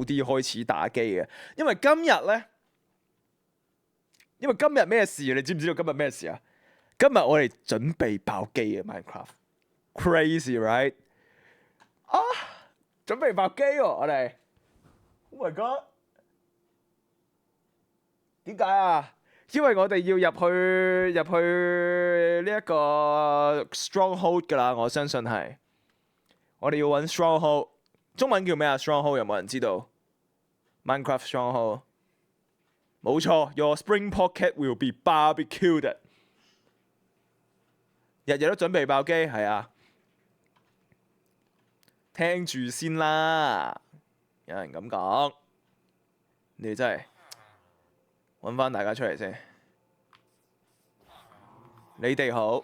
啲開始打機嘅，因為今日咩事啊？你知唔知道今日咩事啊？今日我哋準備爆機啊 ！Minecraft，crazy right？ 啊，準備爆機喎，我哋 ，Oh my god！ 點解啊？因為我哋要入去呢一個 stronghold 㗎啦，我相信係。我哋要揾 stronghold， 中文叫咩啊 ？stronghold 有冇人知道 ？Minecraft stronghold， 冇錯 ，Your spring pocket will be barbecued。日日都準備爆機，係啊，聽住先啦。有人咁講，你哋真係揾翻大家出嚟先。你哋好，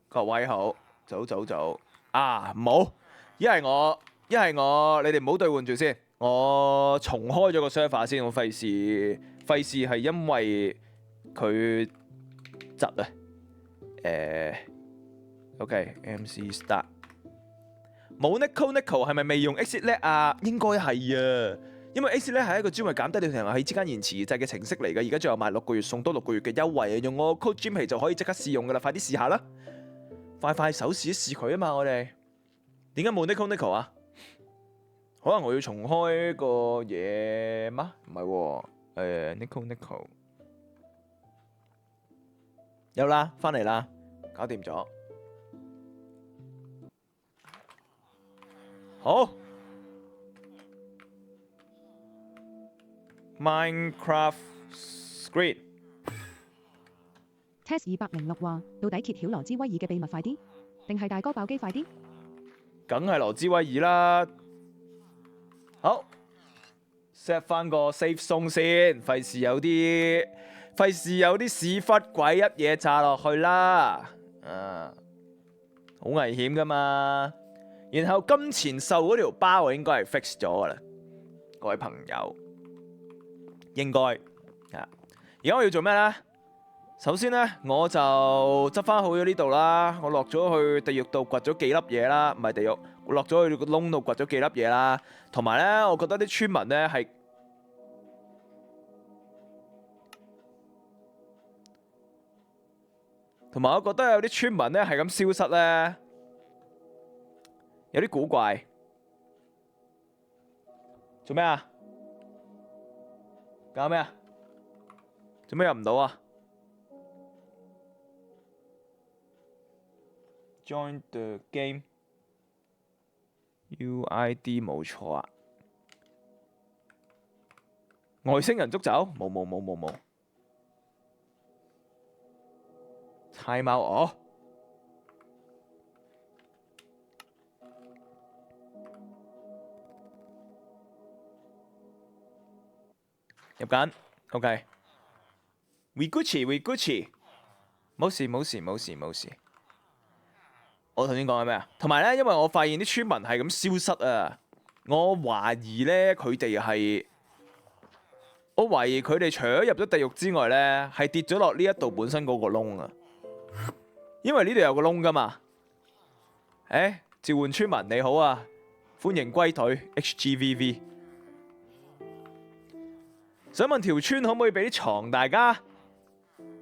各位好，早啊，唔好，一係我，你哋唔好兌換住先，我重開咗個 server 先，我費事係因為佢窒啊。OK，MC start。冇 Nico 係咪未用 ExitLab 啊？應該係啊，因為 ExitLab 係一個專為減低你同遊戲之間延遲制嘅程式嚟嘅，而家仲有賣6個月送多6個月嘅優惠，用我 code Jimmy 就可以即刻試用噶啦，快啲試下啦！快手試一試佢啊嘛，我哋點解冇 Nico 啊？可能我要重開個嘢嗎？唔係喎，Nico 有啦，翻嚟啦，搞掂咗。好 ，Minecraft Screen。Test 206話：到底揭曉羅茲威爾嘅秘密快啲，定係大哥爆機快啲？梗係羅茲威爾啦。好 ，set 翻個 safe zone 先，費事有啲屎忽鬼一嘢炸落去啦。好危險噶嘛。然後金錢獸嗰條包我應該係 fix 咗噶啦，各位朋友，應該啊。而家我要做咩呢？首先呢，我就執翻好咗呢度啦。我落咗去地獄度掘咗幾粒嘢啦，唔係地獄，我落咗去個窿度掘咗幾粒嘢啦。同埋呢，我覺得啲村民呢係，同埋我覺得有啲村民呢係咁消失呢，有啲古怪。做咩啊？搞咩啊？做咩入唔到啊？Join the game UID 冇錯啊！外星人捉走？冇。猜貓哦！入緊 ，OK。We Gucci，冇事。我頭先講緊咩啊？同埋咧，因為我發現啲村民係咁消失啊，我懷疑佢哋除咗入咗地獄之外咧，係跌咗落呢一度本身嗰個窿啊。因為呢度有個窿噶嘛。召喚村民你好啊，歡迎歸隊 HGVV。想問條村可唔可以俾啲床大家？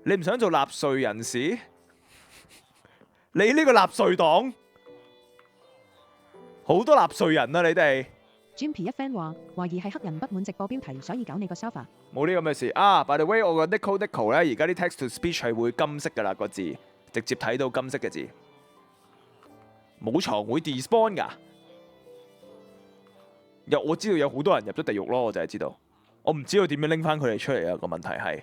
你唔想做納稅人士？你呢個納稅黨好多納稅人啊！你哋 Jimpy 一 friend 話：懷疑係黑人不滿直播標題，所以搞你個 server。冇呢咁嘅事啊！By the way，我個 Nico 咧，而家啲 text to speech 係會金色噶啦，個字直接睇到金色嘅字。冇床會 despawn 噶。我知道有好多人入咗地獄咯，我就係知道。我唔知道點樣拎翻佢哋出嚟啊！個問題係，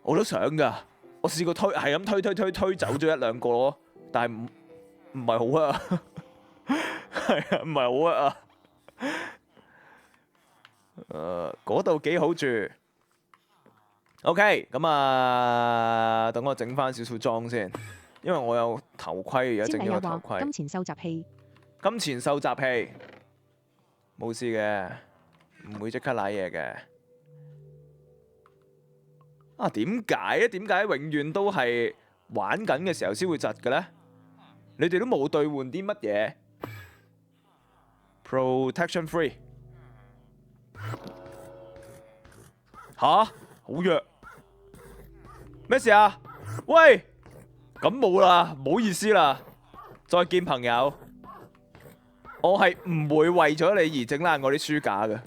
我都想噶。我試過係咁推走咗1、2個咯，但係唔係好啊。係啊，唔係好啊。嗰度幾好住。OK， 咁啊，等我整翻少少裝先，因為我有頭盔，而家整咗個頭盔。金錢收集器冇事嘅，唔會即刻瀨嘢嘅。啊，點解永遠都係玩緊嘅時候先會窒嘅咧？你哋都冇兌換啲乜嘢 ？Protection free。吓，好弱。咩事啊？喂，咁冇啦，唔好意思啦，再見朋友。我係唔會為咗你而整爛我啲書架嘅。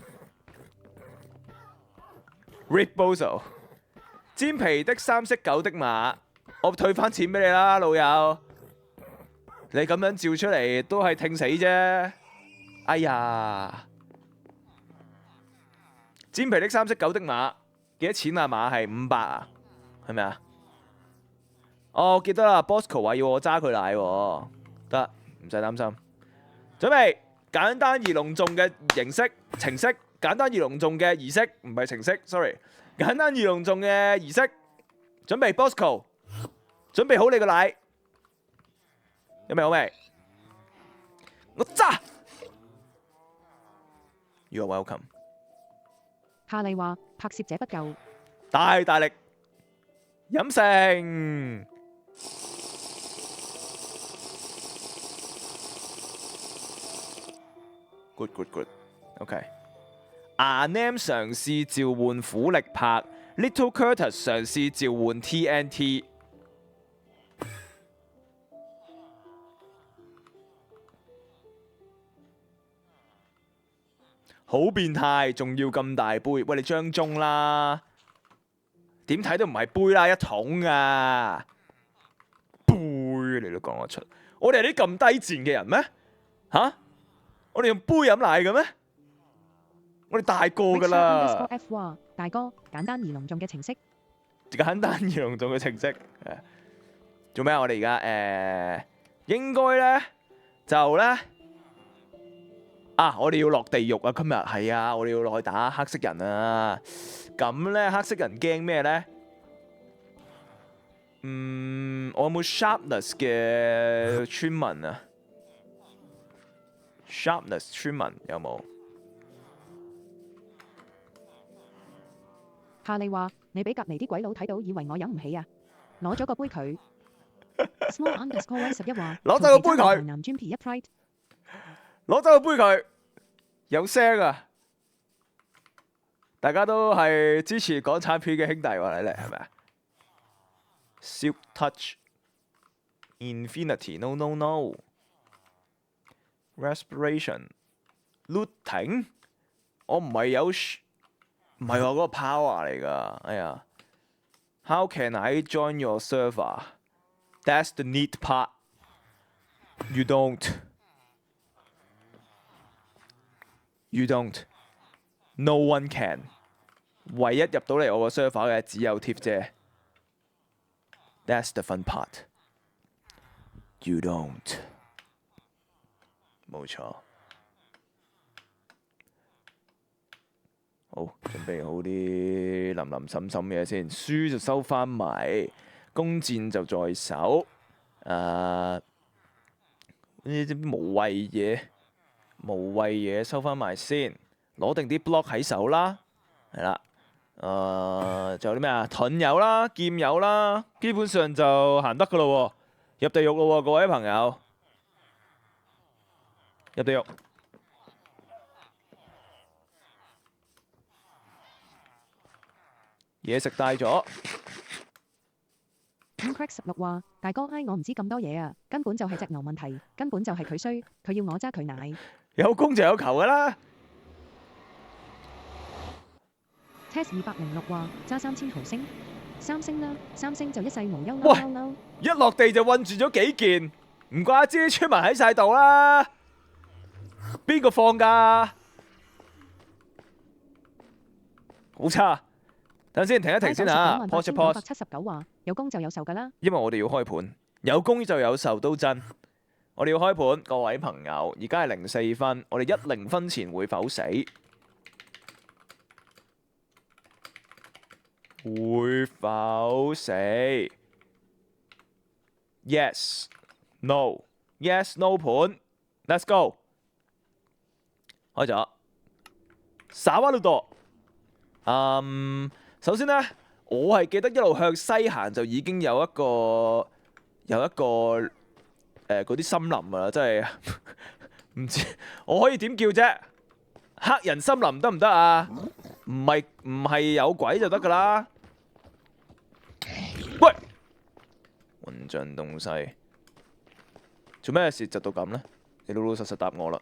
Rick Bozo， 煎皮的三色狗的馬，我退翻錢俾你啦，老友。你咁樣照出嚟都係聽死啫。哎呀，煎皮的三色狗的馬幾多錢啊？馬係500啊，係咪啊？哦，記得啦 ，Bosco 話要我揸佢奶喎，得，唔使擔心。準備簡單而隆重嘅程式，簡單而隆重嘅儀式，唔係程式 ，sorry， 簡單而隆重嘅儀式。準備 Bosco， 準備好你個奶，有未好未？我揸。You are welcome。夏麗話拍攝者不夠，大力飲勝。Good。OK。阿 Nam 嘗試召喚苦力拍 ，Little Curtis 嘗試召喚 TNT。好變態，仲要咁大杯，喂你張鐘啦，點睇都唔係杯啦，一桶啊，杯你都講得出，我哋係啲咁低賤嘅人咩？吓？我哋用杯飲奶嘅咩？我哋大個噶啦。F 話大哥，簡單而隆重嘅程式，簡單而隆重嘅程式，做咩啊？我哋而家應該咧就咧。我哋要落地獄啊！今日係啊，我哋要落去打黑色人啊！咁咧，黑色人驚咩咧？我有冇 sharpness 嘅村民啊 ？sharpness 村民有冇？夏麗話你俾隔離啲鬼佬睇到，以為我飲唔起啊！攞咗個杯佢。Small_11 話攞走個杯佢。南 Jimmy 一 pride。攞走個杯佢，有聲啊！大家都係支持港產片嘅兄弟喎，睇嚟係咪啊 ？Silk Touch Infinity No Respiration Looting， 我唔係有唔係話嗰個 power 嚟㗎，哎呀 ！How can I join your server? That's the neat part. You don't.You don't. No one can. 唯一入到嚟我個 server 嘅只有貼啫。That's the fun part. You don't. 冇錯。好，準備好啲林林滲滲嘢先，書就收翻埋，弓箭就在手。呢啲無謂嘢收翻埋先，攞定啲 block 喺手啦，係啦。仲有啲咩啊？盾有啦，劍有啦，基本上就行得噶咯喎，入地獄咯喎，各位朋友，入地獄。嘢食帶咗。Crack16 話：大哥我唔知咁多嘢啊，根本就係隻牛問題，根本就係佢衰，佢要我揸佢奶。有供就有求噶啦。Test206 話：揸3000毫升，3星啦，3星就一世無憂喂嬲。一落地就韞住咗幾件，唔怪之啲村民喺晒度啦。邊個放㗎？好差。等陣先，停一停先嚇。Pause 話：有供就有受㗎啦。因為我哋要開盤，有供就有受都真。我哋要開盤，各位朋友，而家係04分，我哋10分前會否死？會否死 ？Yes, no, yes, no 盤。Let's go。開咗。沙瓦魯多。首先呢，我係記得一路向西行就已經有一個嗰啲森林㗎啦，真係唔知我可以點叫啫？黑人森林得唔得啊？唔係有鬼就得㗎啦。喂，混帳東西，做咩事窒到咁呢？你老老實實答我啦。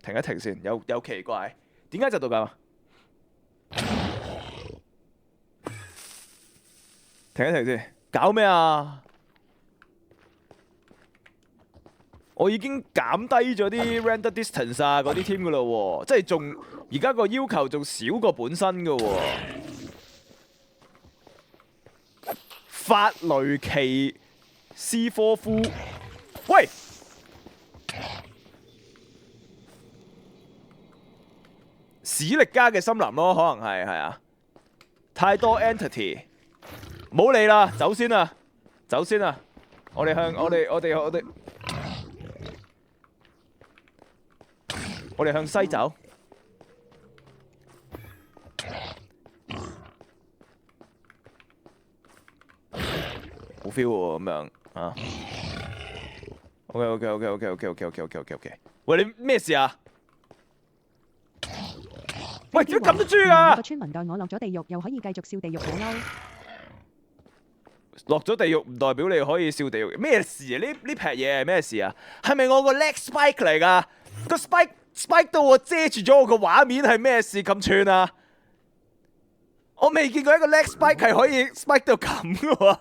停一停先，有奇怪，點解窒到咁啊？停一停先，搞咩啊？我已經減低咗啲 render distance 啊嗰啲添噶啦喎，即係仲而家個要求仲少過本身噶喎。法雷奇斯科夫，喂！史力加嘅森林咯，可能係啊，太多 entity， 唔好理啦，走先啦，走先啦，我哋向西走，好 feel 喎咁樣啊 ，OK，喂，你咩事啊？喂，點解咁都豬啊？個村民代我落咗地獄，又可以繼續笑地獄好嬲。落咗地獄唔代表你可以笑地獄，咩事啊？呢劈嘢係咩事啊？係咪我個 leg spike 嚟㗎？個 spike 到我遮住咗我個畫面係咩事咁串啊？我未見過一個 leg spike 係可以 spike 到咁嘅喎。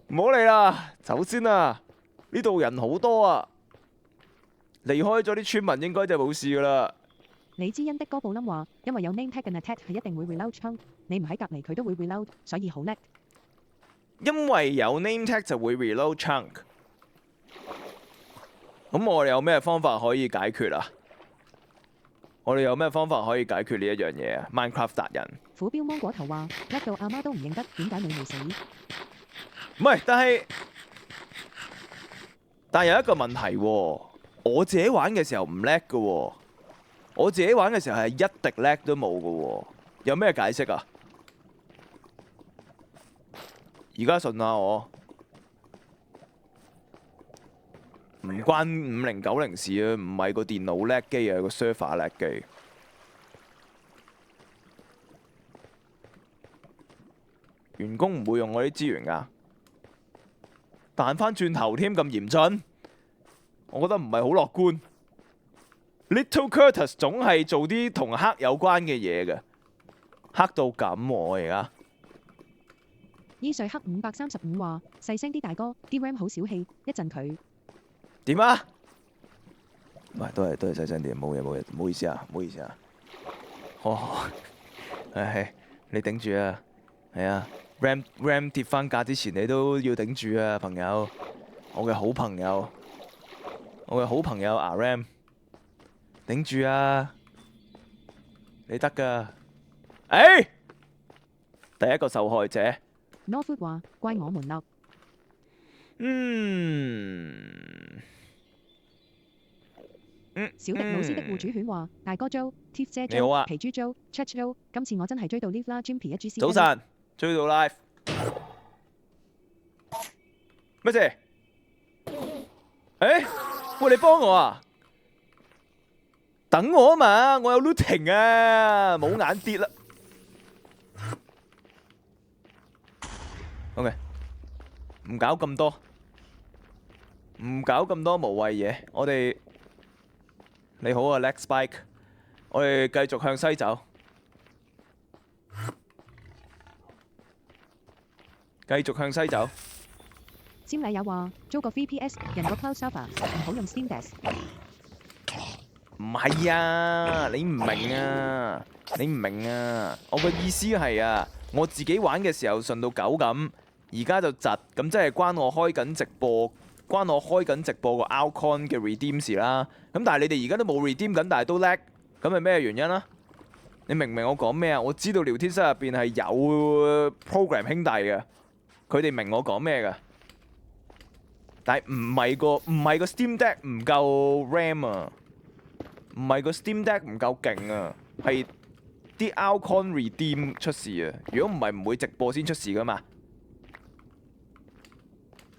唔好理啦，走先啦。呢度人好多啊，離開咗啲村民應該就冇事㗎啦。李知恩的哥布林話：因為有 name tag 嘅 attack 係一定會 reload 槍，你唔喺隔離佢都會 reload，所以好叻。因為有 name tag 就會 reload chunk。咁我哋有咩方法可以解決啊？我哋有咩方法可以解決呢一樣嘢啊 ？Minecraft 達人。虎標芒果頭話：叻到阿媽都唔認得，點解你未死？唔係，但係有一個問題喎，我自己玩嘅時候唔叻嘅喎，我自己玩嘅時候係一滴叻都冇嘅喎，有咩解釋啊？而家信下我，唔關5090事啊，唔係個電腦叻機啊，係個 server 叻機。員工唔會用我啲資源㗎。彈翻轉頭添咁嚴峻，我覺得唔係好樂觀。Little Curtis 總係做啲同黑有關嘅嘢嘅，黑到咁喎而家。伊瑞克535話：細聲啲大哥，啲 RAM 好小氣，一陣佢點啊？唔係都係細聲啲，冇嘢，唔好意思啊，唔好意思啊。哦，係你頂住啊，係啊。RAM 跌翻價之前，你都要頂住啊，朋友！我嘅好朋友阿 RAM， 頂住啊！你得㗎！第一個受害者。Norwood 話：怪我們啦。小迪老師的護主犬話：大哥 Joe、Tiff 姐 Joe、皮豬 Joe、Chat Joe， 今次我真係追到 Live 啦 ，Jimpy 一豬 C。早晨。追到 live 咩事？喂，你幫我啊？等我啊嘛，我有 looting 啊，冇眼跌啦。OK， 唔搞咁多無謂嘢。我哋你好啊 ，Lex Spike， 我哋繼續向西走。繼續向西走。詹禮友話：租個 VPS 人個 Cloud Server 唔好用 Steam Desk。唔係啊，你唔明啊，我個意思係啊，我自己玩嘅時候順到狗咁，而家就窒，咁即係關我開緊直播個 Outcon 嘅 redeem 事啦。咁但係你哋而家都冇 redeem 緊，但係都叻，咁係咩原因啊？你明唔明我講咩啊？我知道聊天室入邊係有 program 兄弟嘅。佢哋明我講咩㗎，但係唔係個 Steam Deck 唔夠 RAM 啊，唔係個 Steam Deck 唔夠勁啊，係啲 Outcon Redeem 出事啊！如果唔係唔會直播先出事㗎嘛？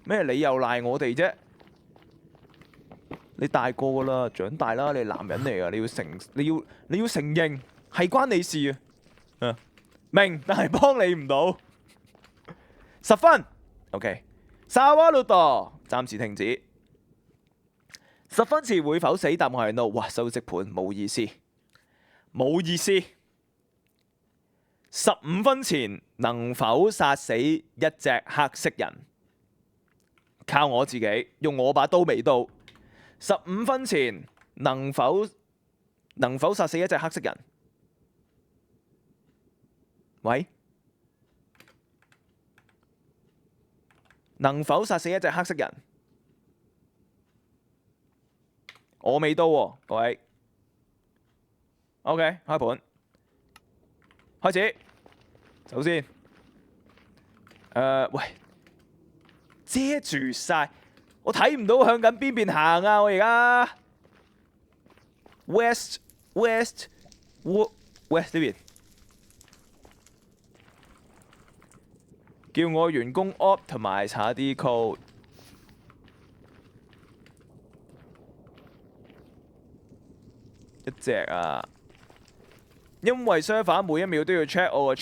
咩理由賴我哋啫？你大個噶啦，長大啦，你係男人嚟噶，你要承認係關你事啊！明，但係幫你唔到。10分 ，OK。沙瓦魯多暫時停止。10分前會否死？答案係 no。哇，收息盤冇意思，冇意思。15分前能否殺死一隻黑色人？靠我自己，用我把刀尾刀。15分前能否殺死一隻黑色人？喂？能否殺死一隻黑色人？我尾刀喎，各位。OK， 開盤，開始。首先，喂，遮住晒，我睇唔到向緊邊邊行啊！我而家 West 呢邊。叫我員工 opt 同埋查啲 code。一隻啊，因為 server 每一秒都要 check 我個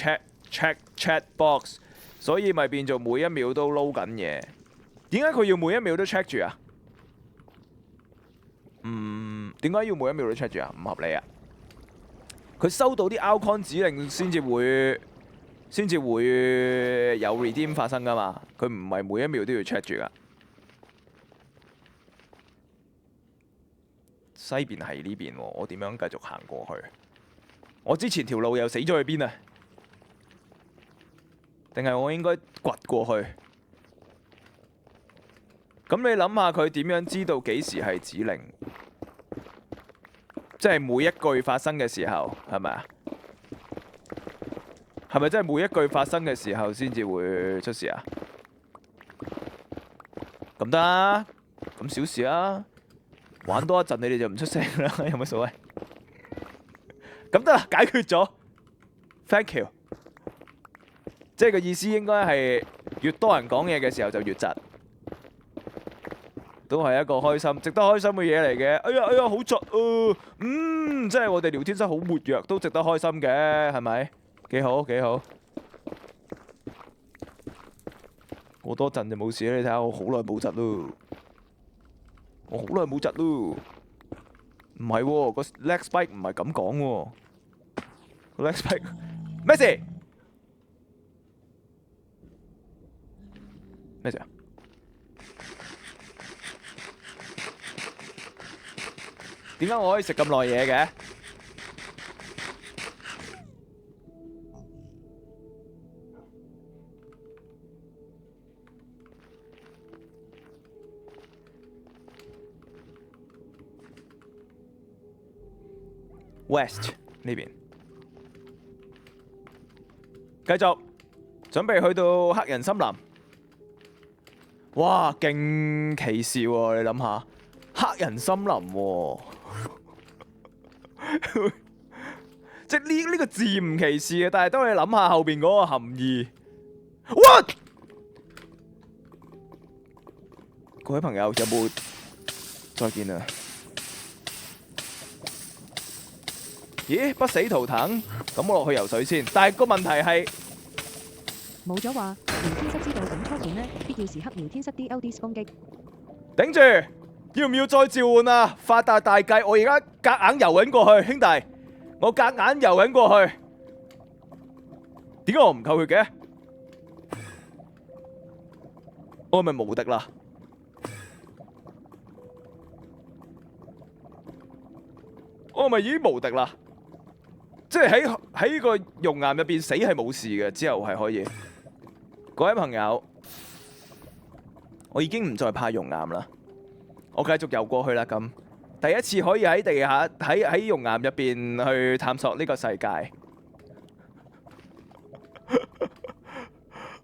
chat box， 所以咪變做每一秒都撈緊嘢。點解佢要每一秒都 check 住啊？點解要每一秒都 check 住啊？唔合理啊！佢收到啲 outcon 指令先至會有 redeem 發生噶嘛，佢唔係每一秒都要 check 住噶。西邊係呢邊喎，我點樣繼續行過去？我之前條路又死咗去邊啊？定係我應該掘過去？咁你諗下佢點樣知道幾時係指令？即係每一句發生嘅時候，係咪啊？係咪真係每一句發生嘅時候先至會出事啊？咁得啊，咁小事啊，玩多一陣你哋就唔出聲啦，有乜所謂？咁得啦，解決咗 ，thank you。即係個意思應該係越多人講嘢嘅時候就越窒，都係一個開心、值得開心嘅嘢嚟嘅。哎呀，好窒啊！即係我哋聊天室好活躍，都值得開心嘅，係咪？幾好幾好，過多陣就冇事啦。你睇下我好耐冇窒咯，我好耐冇窒咯。唔係喎，個 leg spike 唔係咁講喎，個 leg spike 咩事？咩事啊？點解我可以食咁耐嘢嘅？West 呢邊，繼續準備去到黑人森林。哇，勁歧視喎！你諗下，黑人森林喎，即係呢個字唔歧視嘅，但係當你諗下後邊嗰個含義。What？ 各位朋友有冇再見啊？咦，不死圖騰，咁我落去游水先。但係個問題係冇咗話，聊天室知道咁初盤呢，必要時刻聊天室 DLDs 攻擊。頂住，要唔要再召喚啊？發達大計，我而家夾硬游緊過去，兄弟，我夾硬游緊過去。點解我唔扣血嘅？我係咪無敵啦？我係咪已經無敵啦？即係喺個熔岩入邊死係冇事嘅，之後係可以。各位朋友，我已經唔再怕熔岩啦，我繼續游過去啦。咁第一次可以喺地下喺熔岩入邊去探索呢個世界。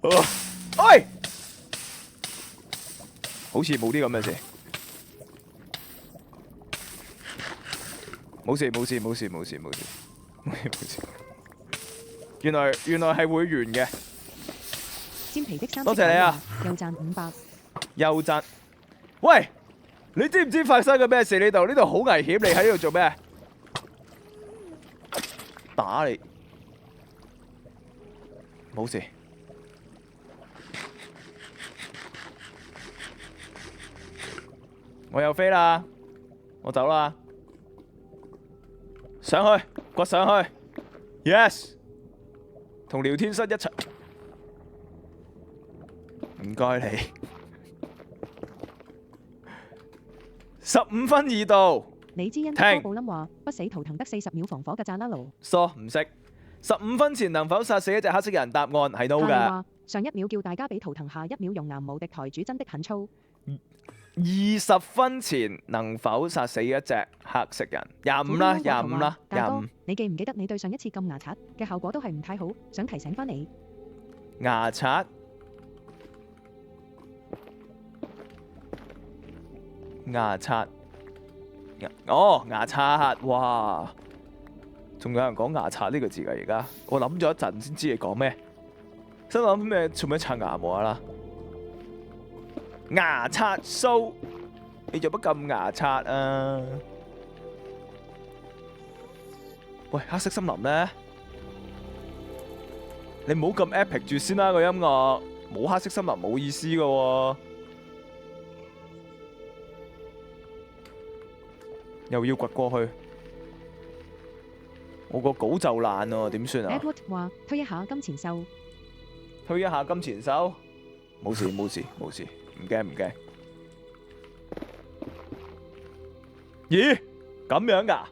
喂，好似冇啲咁嘅事。冇事冇事冇事冇事冇事冇事，原來係會完嘅。煎皮的3，多謝你啊！又賺500。又賺，喂，你知唔知發生緊咩事呢度？呢度好危險，你喺呢度做咩？打你，冇事。我又飛啦，我走啦，上去，掘上去 ，yes， 同聊天室一齊。唔該你。15分已到。李知恩科布林話：不死圖騰得40秒防火嘅炸啦爐。疏唔識。15分前能否殺死一隻黑色人？答案係 no 㗎。上1秒叫大家俾圖騰，下1秒用岩無敵台主真的很粗。20分前能否殺死一隻黑色人？25啦，25啦，25。你記唔記得你對上一次撳牙刷嘅效果都係唔太好，想提醒翻你。牙刷。牙刷。哦，牙刷，哇！仲有人講牙刷呢個字㗎，而家我諗咗一陣先知你講咩，心諗咩做咩刷牙冇啦？牙刷鬚，你做乜咁牙刷啊？喂，黑色森林呢？你唔好咁 epic 住先啦，個音樂冇黑色森林冇意思㗎喎。又要掘過去，我個稿就爛喎，點算啊 ？Edward 話：推一下金錢獸，推一下金錢獸，冇事冇事冇事，唔驚唔驚。咦？咁樣㗎？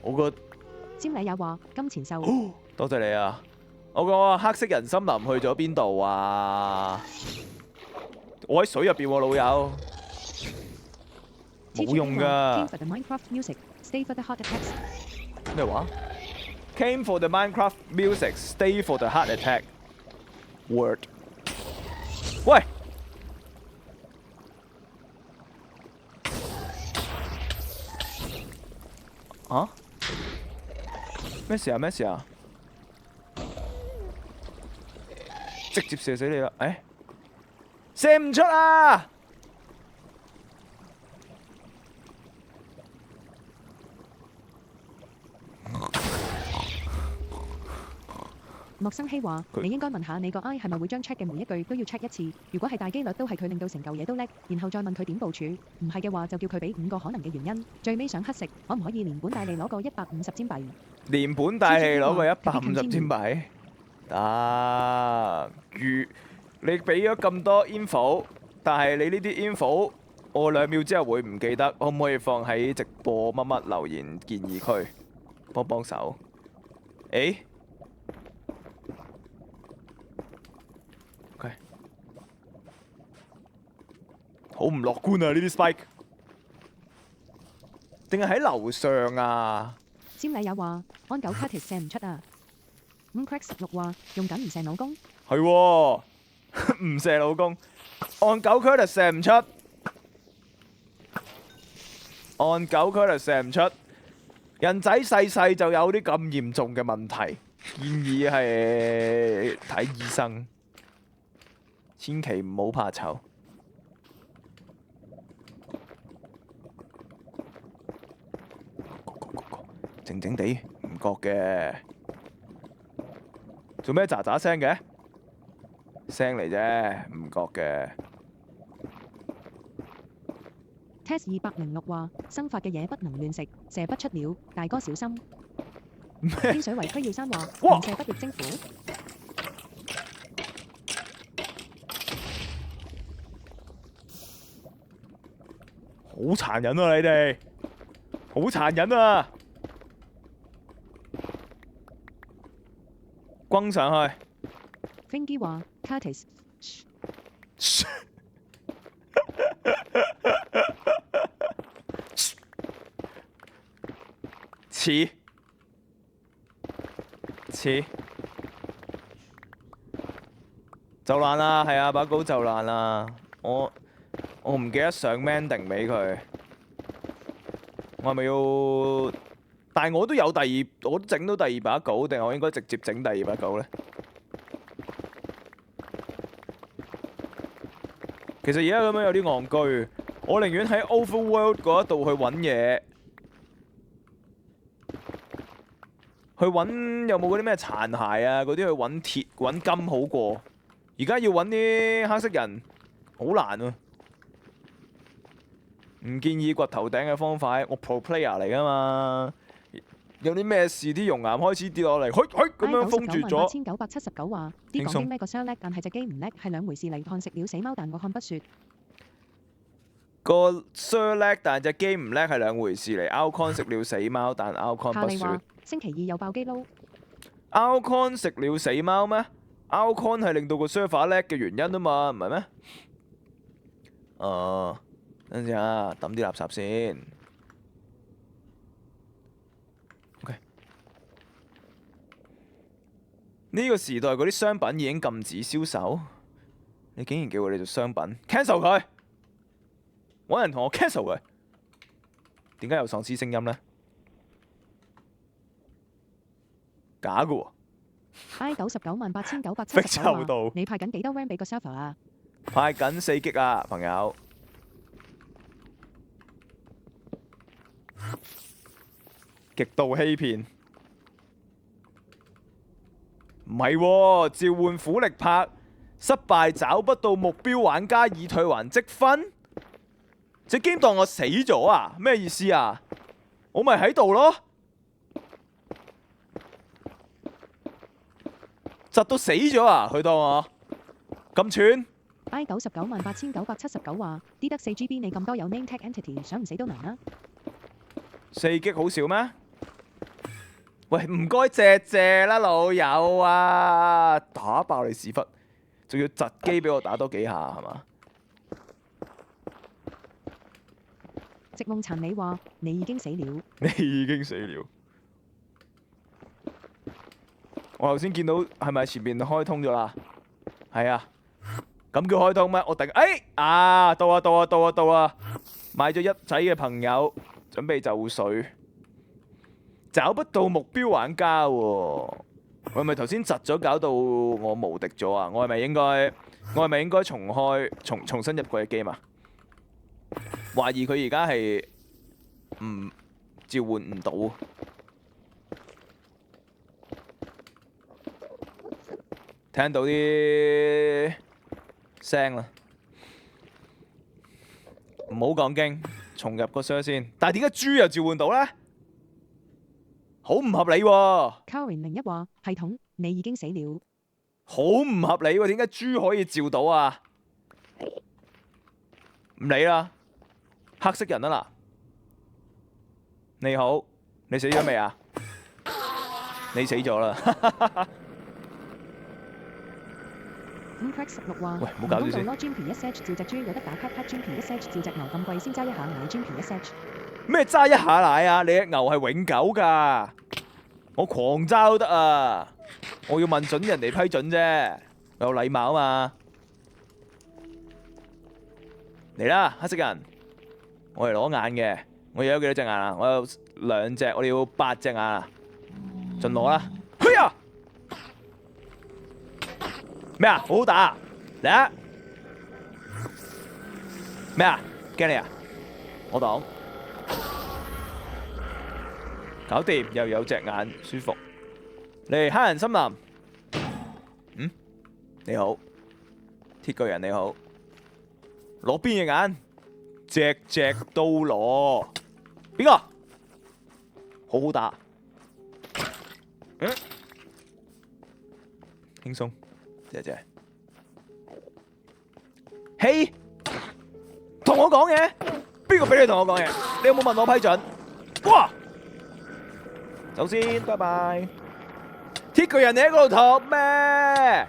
我個詹禮也話：金錢獸。多謝你啊！我個黑色人森林去咗邊度啊？我喺水入邊喎，老友。冇用㗎。咩話 ？Came for the Minecraft music, stay for the heart attack. Word。喂！啊？咩事啊？咩事啊？直接射死你啦！誒，射唔出啊！莫生希話：你應該問下你個 I 係咪會將 check 嘅每一句都要 check 一次？如果係大機率都係佢令到成嚿嘢都叻，然後再問佢點部署。唔係嘅話就叫佢俾5個可能嘅原因。最尾想乞食，可唔可以連本帶利攞個150尖幣？連本帶利攞個150尖幣？得。如你俾咗咁多 info，但係你呢啲 info，我2秒之後會唔記得，可唔可以放喺直播乜乜留言建議區幫幫手？誒？好唔樂觀啊！呢啲 spike，定係喺樓上啊？詹禮也話：安9 Curtis 射唔出啊。Crack16話：用緊唔射老公。係喎，唔射老公。按9 Curtis 射唔出，按9 Curtis 射唔出。人仔細細就有啲咁嚴重嘅問題，建議係睇醫生，千祈唔好怕醜。靜靜地，唔覺嘅。做咩喳喳聲嘅？聲嚟啫，唔覺嘅。Test206話：生發嘅嘢不能亂食，射不出了，大哥小心。咩？天水圍區耀山話：哇！射不越征服。好殘忍啊！你哋好殘忍啊！轟上去。Fingy 話 Curtis。似就爛啦，係啊，把稿就爛啦。我唔記得上 manding 俾佢，我係咪要？但係我都有我都整到第2把稿，定係我應該直接整第2把稿呢？其實而家咁樣有啲戇居，我寧願喺 Overworld 嗰一度去揾嘢，去揾有冇嗰啲咩殘骸啊，嗰啲去揾鐵揾金好過。而家要揾啲黑色人，好難啊！唔建議掘頭頂嘅方法，我 Pro Player 嚟噶嘛。有啲咩事啲熔岩開始跌落嚟，咁樣封住咗。898979話啲講經咩個箱叻，但係隻機唔叻係兩回事嚟。看食了死貓，但我看不説。個 Sir 叻，但係隻機唔叻係兩回事嚟。Outcon 食了死貓，但 Outcon 不説。星期二又爆機撈。Outcon 食了死貓咩 ？Outcon 係令到個 server 叻嘅原因啊嘛，唔係咩？等陣先啊，抌啲垃圾先。OK。呢個時代嗰啲商品已經禁止銷售，你竟然叫我哋做商品 ，cancel 佢！揾人同我 cancel 佢。點解有喪屍聲音呢？假嘅喎。I998979話你派緊幾多 RAM 俾個 server 啊？派緊4G啊，朋友。極度欺騙。唔係喎，召喚苦力拍，失敗找不到目標玩家已退還積分。隻 game 當我死咗啊？咩意思啊？我咪喺度咯，窒到死咗啊！佢當我咁串。I998,979話啲得4GB 你咁多有 name tag entity， 想唔死都難啦。4G 好少咩？喂，唔該謝啦，老友啊！打爆你屎忽，仲要窒機俾我打多幾下係嘛？直夢殘你話你已經死了。你已經死了。我頭先見到係咪前面開通咗啦？係啊，咁叫開通咩？我突然到啊！買咗一仔嘅朋友準備就緒。找不到目標玩家喎，我係咪頭先窒咗搞到我無敵咗啊？我係咪應該重新入過嘅 game 啊？懷疑佢而家係唔召喚唔到，聽到啲聲啦，唔好講經，重入個 server 先。但係點解豬又召喚到呢？好唔合理喎 Karin01話系統你已經死了。好唔合理喎，點解豬可以召到啊？唔理啦，黑色人啊嗱，你好，你死咗未啊？你死咗啦。5Crack16話喂，唔好搞住先。攞 GP1H 召隻豬有得打卡 GP1H 召隻牛咁貴先揸一下奶 GP1H。咩揸一下奶啊？你隻牛係永久㗎，我狂揸都得啊！我要問準人哋批准啫，有禮貌啊嘛。嚟啦，黑色人，我嚟攞眼嘅。我有幾多隻眼啊？我有2隻，我哋要8隻眼啊！盡攞啦！嘿呀！咩啊？好好打啊！嚟啊！咩啊？驚你啊？我擋。搞掂，又有隻眼，舒服。嚟黑人森林。你好，鐵巨人你好。攞邊隻眼？隻都攞。邊個？好好打。輕鬆，謝。嘿，同我講嘢？邊個俾你同我講嘢？你有冇問我批准？哇！走先，拜拜。鐵巨人你喺嗰度托咩？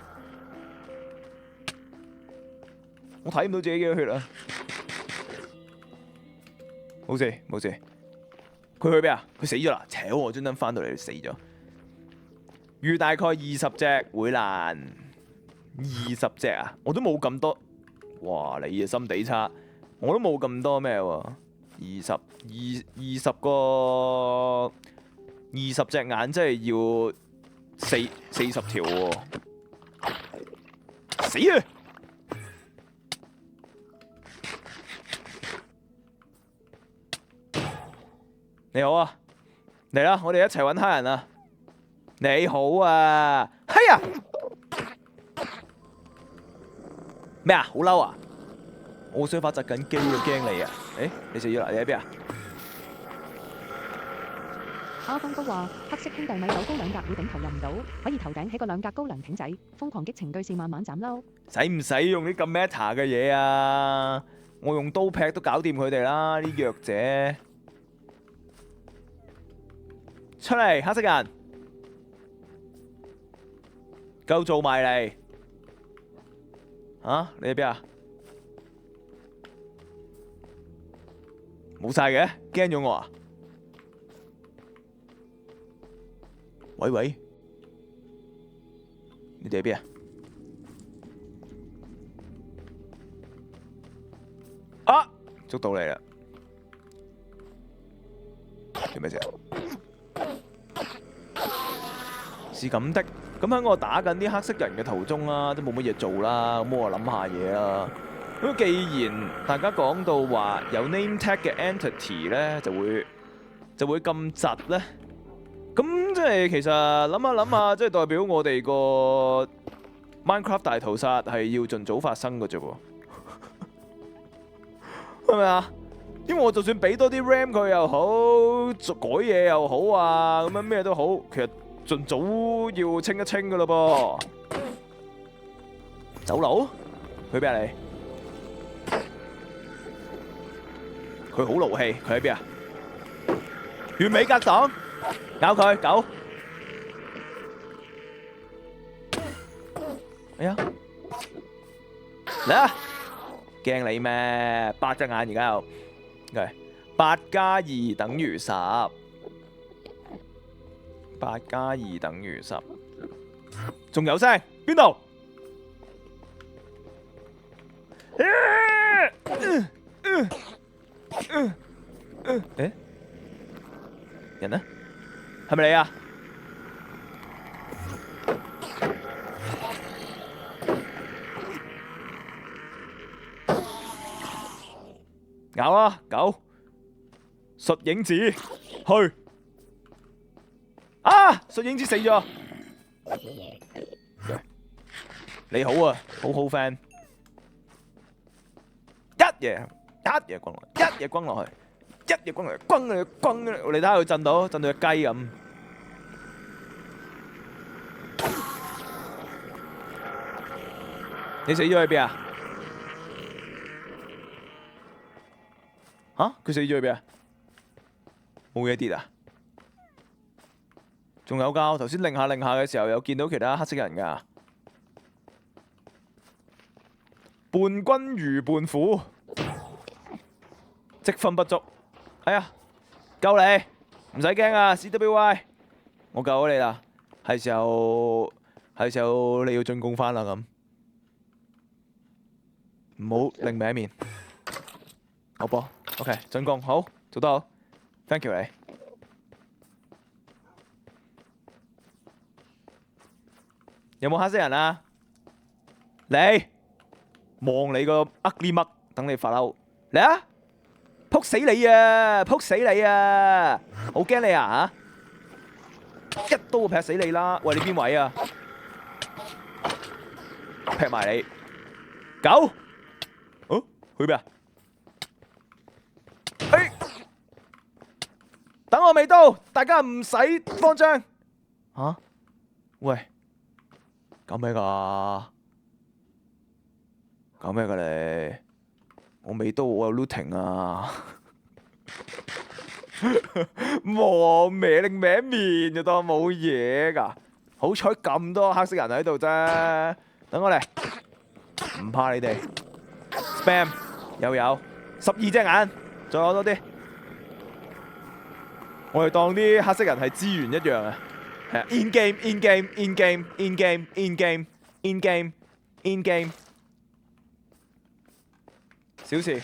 我睇唔到自己幾多血啊！冇事冇事。佢去邊啊？佢死咗啦！扯我專登翻到嚟死咗。預大概20隻會爛，20隻啊！我都冇咁多。哇！你嘅心地差，我都冇咁多咩喎？20隻眼真係要40條喎！死啊！你好啊，嚟啦，我哋一齊揾黑人啊！你好啊，係啊！咩啊？好嬲啊！我想發窒緊機啊，驚你啊！誒，你死咗啦？你喺邊啊？阿方高話：黑色兄弟米九高兩格會頂頭入唔到，可以頭頂起個兩格高涼艇仔，瘋狂激情對視慢慢斬嬲。使唔使用啲咁 meta 嘅嘢啊？我用刀劈都搞掂佢哋啦，啲弱者。出嚟，黑色人，夠做埋嚟。啊，你喺邊啊？冇晒嘅，驚咗我啊？喂喂，你哋喺邊啊？啊！捉到你啦！做咩事啊？是咁的，咁喺我打緊啲黑色人嘅途中啦，都冇乜嘢做啦，咁我諗下嘢啦。咁既然大家講到話有 name tag 嘅 entity 咧，就會咁窒咧，咁即係其實諗下諗下，即係代表我哋個 Minecraft 大屠殺係要盡早發生嘅啫喎。係咪啊？因為我就算俾多啲 RAM 佢又好，改嘢又好啊，咁樣咩都好，其實盡早要清一清噶咯噃。走佬？去邊啊你？佢好勞氣，佢喺邊啊？完美格擋，咬佢狗。哎呀，嚟啊！驚你咩？8隻眼而家有，8加2等於10，8加2等於10，仲有聲邊度？誒，人呢？係咪你啊？咬啊，狗！術影子去啊！術影子死咗。你好啊，好好 friend。一嘢轟落去，一嘢轟落去，一嘢轟落去，轟你轟你，你睇下佢震到隻雞咁。你死咗喺邊啊？嚇！佢死咗去邊啊？冇嘢跌啊？仲有㗎！我頭先擰下嘅時候，有見到其他黑色人㗎。伴君如伴虎，積分不足。哎呀，救你！唔使驚啊 ，CWY， 我救咗你啦。係時候你要進攻返啦咁，唔好另歪面。好波 ，OK， 進攻好，做得好 ，thank you 你。有冇黑色人啊？你望你個ugly乜，等你發嬲嚟啊！撲死你啊！撲死你啊！好驚你啊嚇！一刀劈死你啦！喂，你邊位啊？劈埋你狗！哦，去邊啊？等我未到，大家唔使慌張。嚇？喂，搞咩㗎？搞咩㗎你？我未到，我有 looting 啊！望歪另歪面就當冇嘢㗎。好彩咁多黑色人喺度啫。等我嚟，唔怕你哋。Spam 又有12隻眼，再攞多啲。我哋當啲黑色人係資源一樣啊。係啊 ，in game，in game，in game，in game，in game，in game，in game。小事，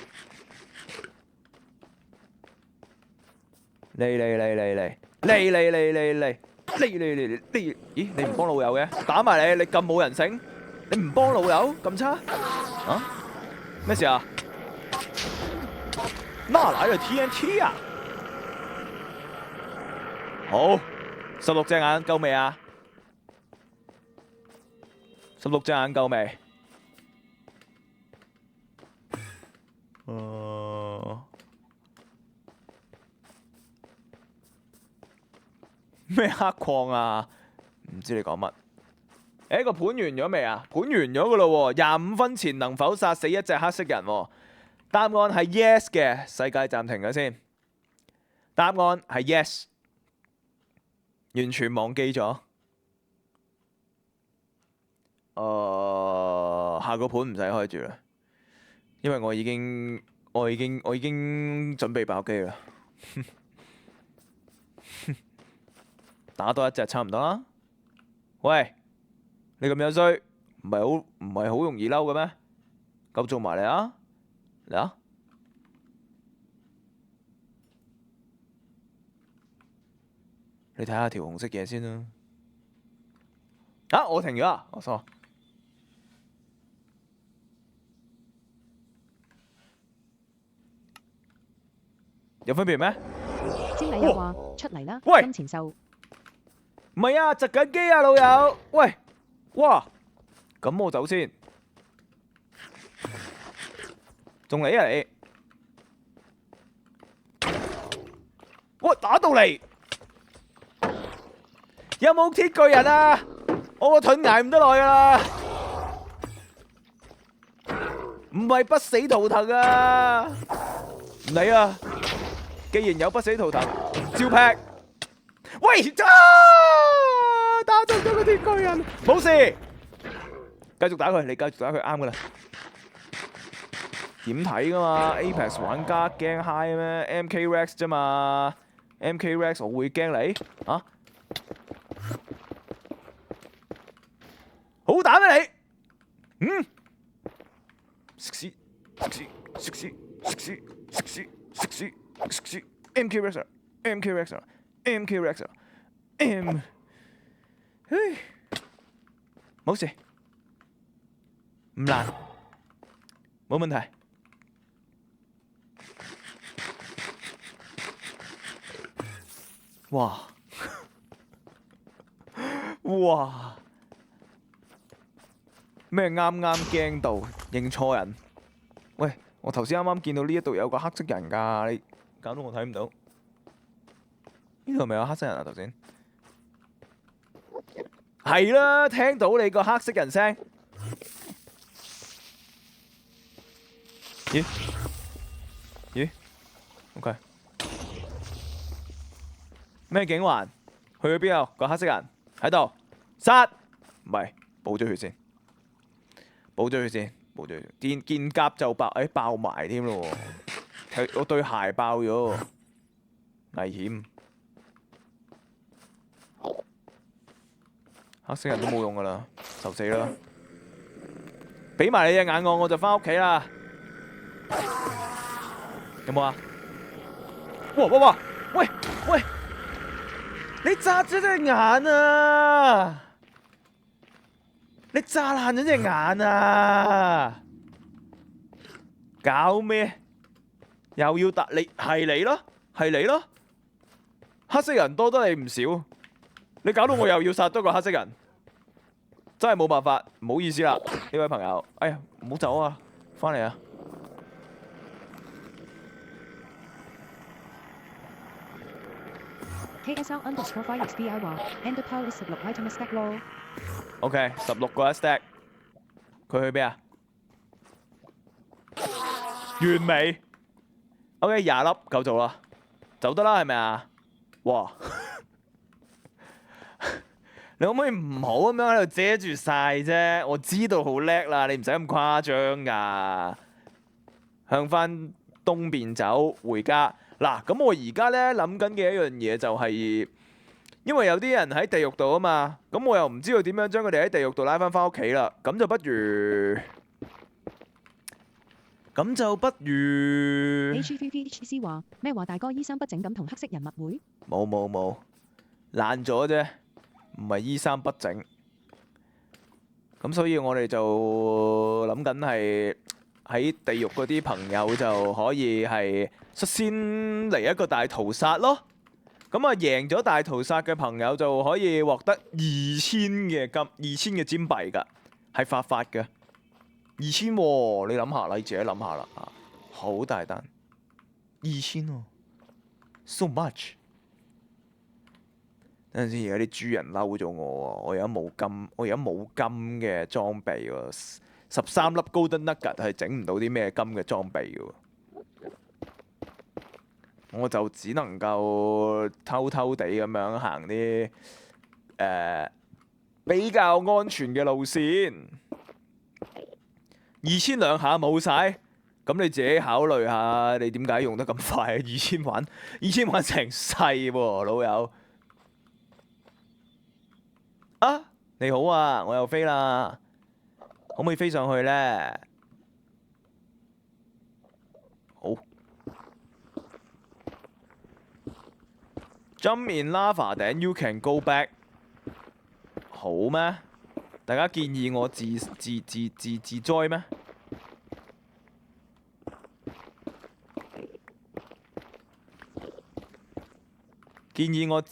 嚟！咦，你唔幫老友嘅？打埋你咁冇人性，你唔幫老友咁差？啊？咩事啊？哪來的 TNT 啊？好，16隻眼夠未啊？16隻眼夠未？咩黑礦啊？唔知你講乜？誒個盤完咗未啊？盤完咗噶咯喎，25分前能否殺死一隻黑色人喎？答案係 yes 嘅，世界暫停咗先。答案係 yes， 完全忘記咗。下個盤唔使開住啦，因為我已經準備爆機啦。打多一隻差唔多啦。喂，你咁樣衰，唔係好容易嬲嘅咩？夠做埋嚟啊！嚟啊！你睇下條紅色嘢先啦。啊！我停咗啊！我錯。有分別咩？知你又話出嚟啦，喂金錢獸。唔係啊，窒緊機啊，老友。喂，哇！咁我走先。仲嚟啊你！喂，打到嚟！有冇鐵巨人啊？我個盾捱唔得耐啊！唔係不死圖騰啊！唔理啊！既然有不死圖騰，照劈！喂，打中咗個鐵巨人，冇事，繼續打佢，你繼續打佢啱噶啦。點睇噶嘛 ？Apex 玩家驚 high 咩 ？MK Rex 啫嘛 ，MK Rex 我會驚你啊？好打咩你？食屎！MK Rex，冇事，唔難，冇問題。哇！哇！咩啱啱驚到認錯人？喂，我頭先啱啱見到呢一度有個黑色人㗎，你搞到我睇唔到。呢度係咪有黑色人啊？頭先係啦，聽到你個黑色人聲。咦 ？OK。咩警環？去咗邊啊？個黑色人喺度，殺！唔係，補咗佢先，補咗佢先，補咗佢。見甲就爆，爆埋添咯喎！我對鞋爆咗，危險。黑色人都冇用噶啦，受死啦！俾埋你隻眼我就翻屋企啦。有冇啊？哇！喂！你炸咗隻眼啊！你炸爛咗隻眼啊！搞咩？又要打你？係你咯，黑色人多得你唔少，你搞到我又要殺多個黑色人，真係冇辦法，唔好意思啦，呢位朋友。哎呀，唔好走啊，翻嚟啊！KSL_FireXBI 話 Ender Pearl 16 item a stack 咯。OK， 16個一 stack， 佢去邊啊？完美。OK， 20粒夠做啦，走得啦係咪啊？哇！你可唔可以唔好咁樣喺度遮住晒啫？我知道好叻啦，你唔使咁誇張噶。向翻東邊走，回家。嗱，咁我而家咧諗緊嘅一樣嘢就係，因為有啲人喺地獄度啊嘛，咁我又唔知道點樣將佢哋喺地獄度拉翻屋企啦。咁就不如 HVVHC 話咩話？大哥衣衫不整咁同黑色人密會？冇爛咗啫，唔係衣衫不整。咁所以我哋就諗緊係喺地獄嗰啲朋友就可以係率先嚟一個大屠殺咯。咁啊，贏咗大屠殺嘅朋友就可以獲得2000嘅金、2000嘅尖幣㗎，係發嘅。2000喎，你諗下啦，你自己諗下啦啊，好大單，2000喎，so much。等陣先，而家啲豬人嬲咗我喎，我而家冇金嘅裝備喎，13粒 Golden Nugget 係整唔到啲咩金嘅裝備嘅喎。我就只能夠偷偷地咁樣行啲比較安全嘅路線。2000兩下冇晒，咁你自己考慮下，你點解用得咁快啊？2000玩成世喎，老友。啊，你好啊，我又飛啦，可唔可以飛上去呢？好。Jump in lava 頂 you can go back， 好咩？大家建議我自災咩？建議我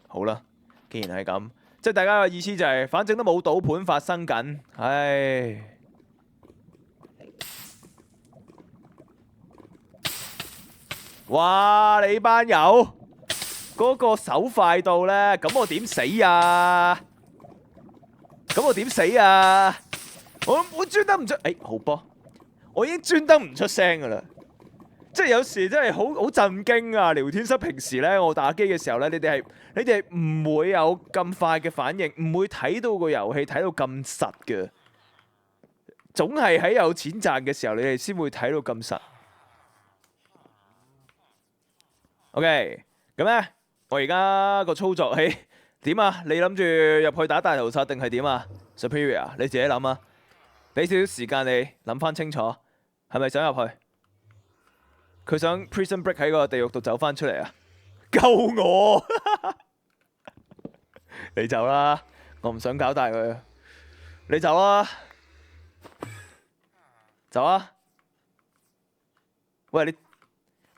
好啦，既然係咁，即係大家嘅意思就係，反正都冇賭盤發生緊，唉。哇！你班友嗰個手快到呢，咁我點死啊？我專登唔出，好波！我已經專登唔出聲噶啦，即係有時真係好震驚啊！聊天室平時呢，我打機嘅時候呢，你哋係唔會有咁快嘅反應，唔會睇到個遊戲睇到咁實嘅，總係喺有錢賺嘅時候，你哋先會睇到咁實。OK， 咁咧，我而家個操作係點啊？你諗住入去打大屠殺定係點啊 ？Superior， 你自己諗啊！俾少少時間你諗翻清楚，係咪想入去？佢想 Prison Break 喺個地獄度走翻出嚟啊！救我！你走啦，我唔想搞大佢。你走啦，走啊！喂，你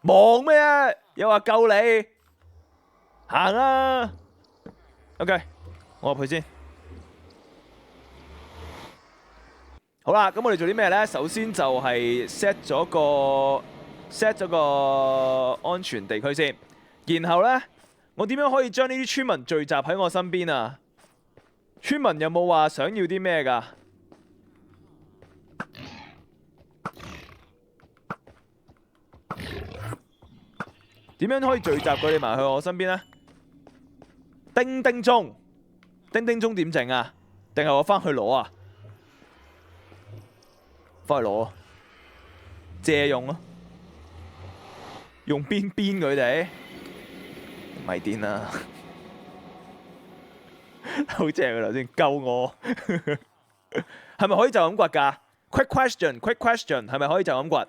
忙咩啊？又話救你，行啦。OK， 我入去先。好啦，咁我哋做啲咩呢？首先就係 set 咗個安全地區先，然後呢，我點樣可以將呢啲村民聚集喺我身邊啊？村民有冇話想要啲咩㗎？點樣可以聚集佢哋埋去我身邊呢？叮叮鐘點整啊？定係我返去攞啊？返去攞，借用咯。用邊佢哋？咪癲啦！好正啊！頭先救我，係咪可以就咁掘㗎？Quick question，係咪可以就咁掘？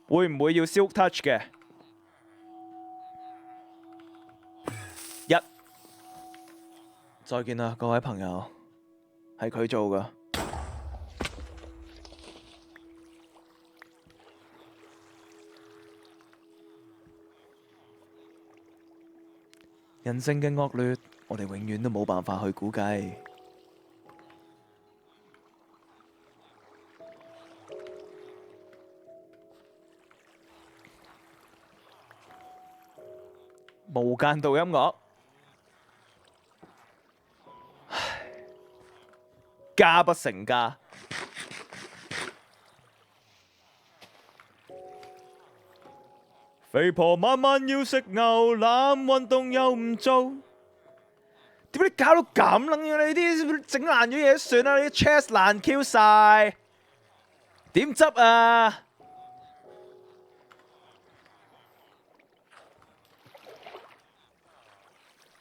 會唔會要 Silk Touch 嘅？再見啦，各位朋友，係佢做㗎。人性嘅惡劣，我哋永遠都冇辦法去估計。無間道音樂，唉，家不成家。肥婆晚晚要食牛腩，運動又唔做，點解你搞到咁撚嘅？你啲整爛咗嘢算啦，你啲 chest 爛 Q 晒，點執啊？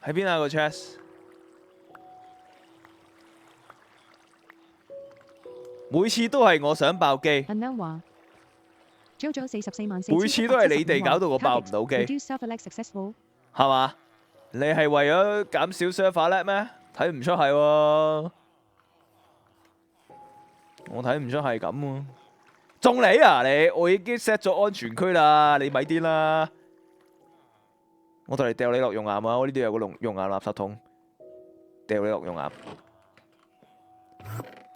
喺邊啊個 chest？ 每次都係我想爆機。Unknown 話，JoJo 444000，每次都係你哋搞到我爆唔到機，係嘛？你係為咗減少 server lag 咩？睇唔出係喎，我睇唔出係咁喎。中你啊你！我已經 set 咗安全區啦，你咪癲啦！我同你掉你落熔岩啊！我呢度有個熔岩垃圾桶，掉你落熔岩。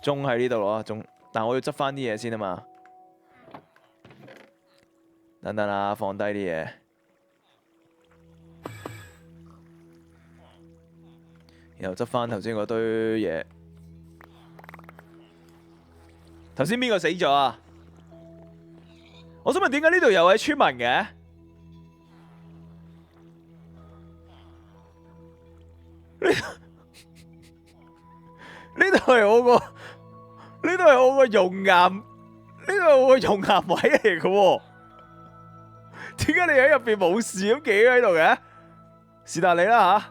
中喺呢度咯，中，但我要執翻啲嘢先啊嘛。等等啊，放低啲嘢，然後執翻頭先嗰堆嘢。頭先邊個死咗啊？我想問點解呢度有位村民嘅？呢度係我個，呢度係我個熔岩，呢度係我個熔岩位嚟嘅喎。點解你喺入邊冇事咁企喺度嘅？是但你啦吓，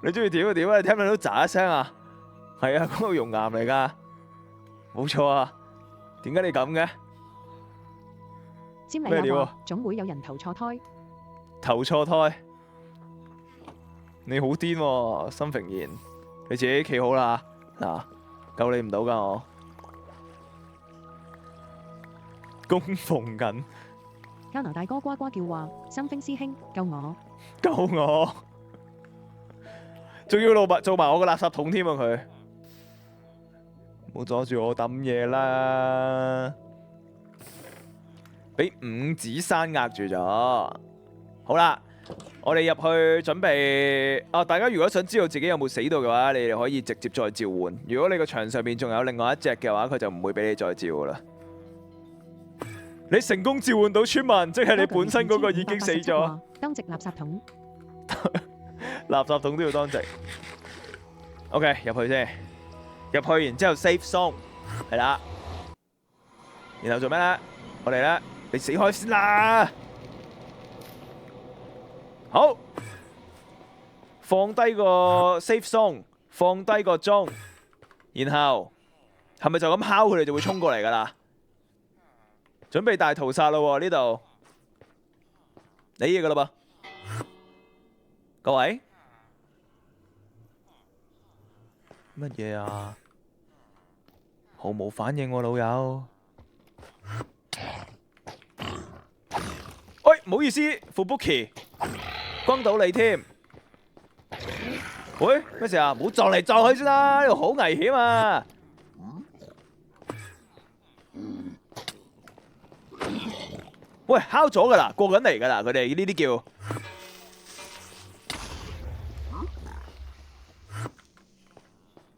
你中意點就點啊！你聽唔聽到喳一聲啊？係啊，嗰個熔岩嚟噶，冇錯啊。點解你咁嘅？詹咩料啊？理又話總會有人投錯胎。投錯胎，你好癲喎，心平言，你自己企好啦嗱，救你唔到噶我，供奉緊，加拿大哥呱呱叫話：心冰師兄救我！救我，仲要做埋我個垃圾桶添啊佢，唔好阻住我抌嘢啦，俾五指山壓住咗。好啦，我哋入去準備。啊，大家如果想知道自己有冇死到嘅話，你哋可以直接再召喚。如果你個牆上面仲有另外一隻嘅話，佢就唔會俾你再召噶啦。你成功召喚到村民，即係你本身嗰個已經死咗。當值垃圾桶，垃圾桶都要當值。OK，入去先，入去然之後 save zone 係啦。然後做咩咧？我哋咧，你死開先啦！好，放低個 safe zone，放低個鐘，然後係咪就咁敲佢哋就會衝過嚟㗎啦？準備大屠殺咯喎！呢度你嘢㗎啦噃，各位乜嘢啊？毫無反應喎，老友。喂，唔好意思，Fubuki。轟到你添！喂，咩事啊？唔好撞嚟撞去先啦，呢度好危險啊！喂，敲咗噶啦，過緊嚟噶啦，佢哋呢啲叫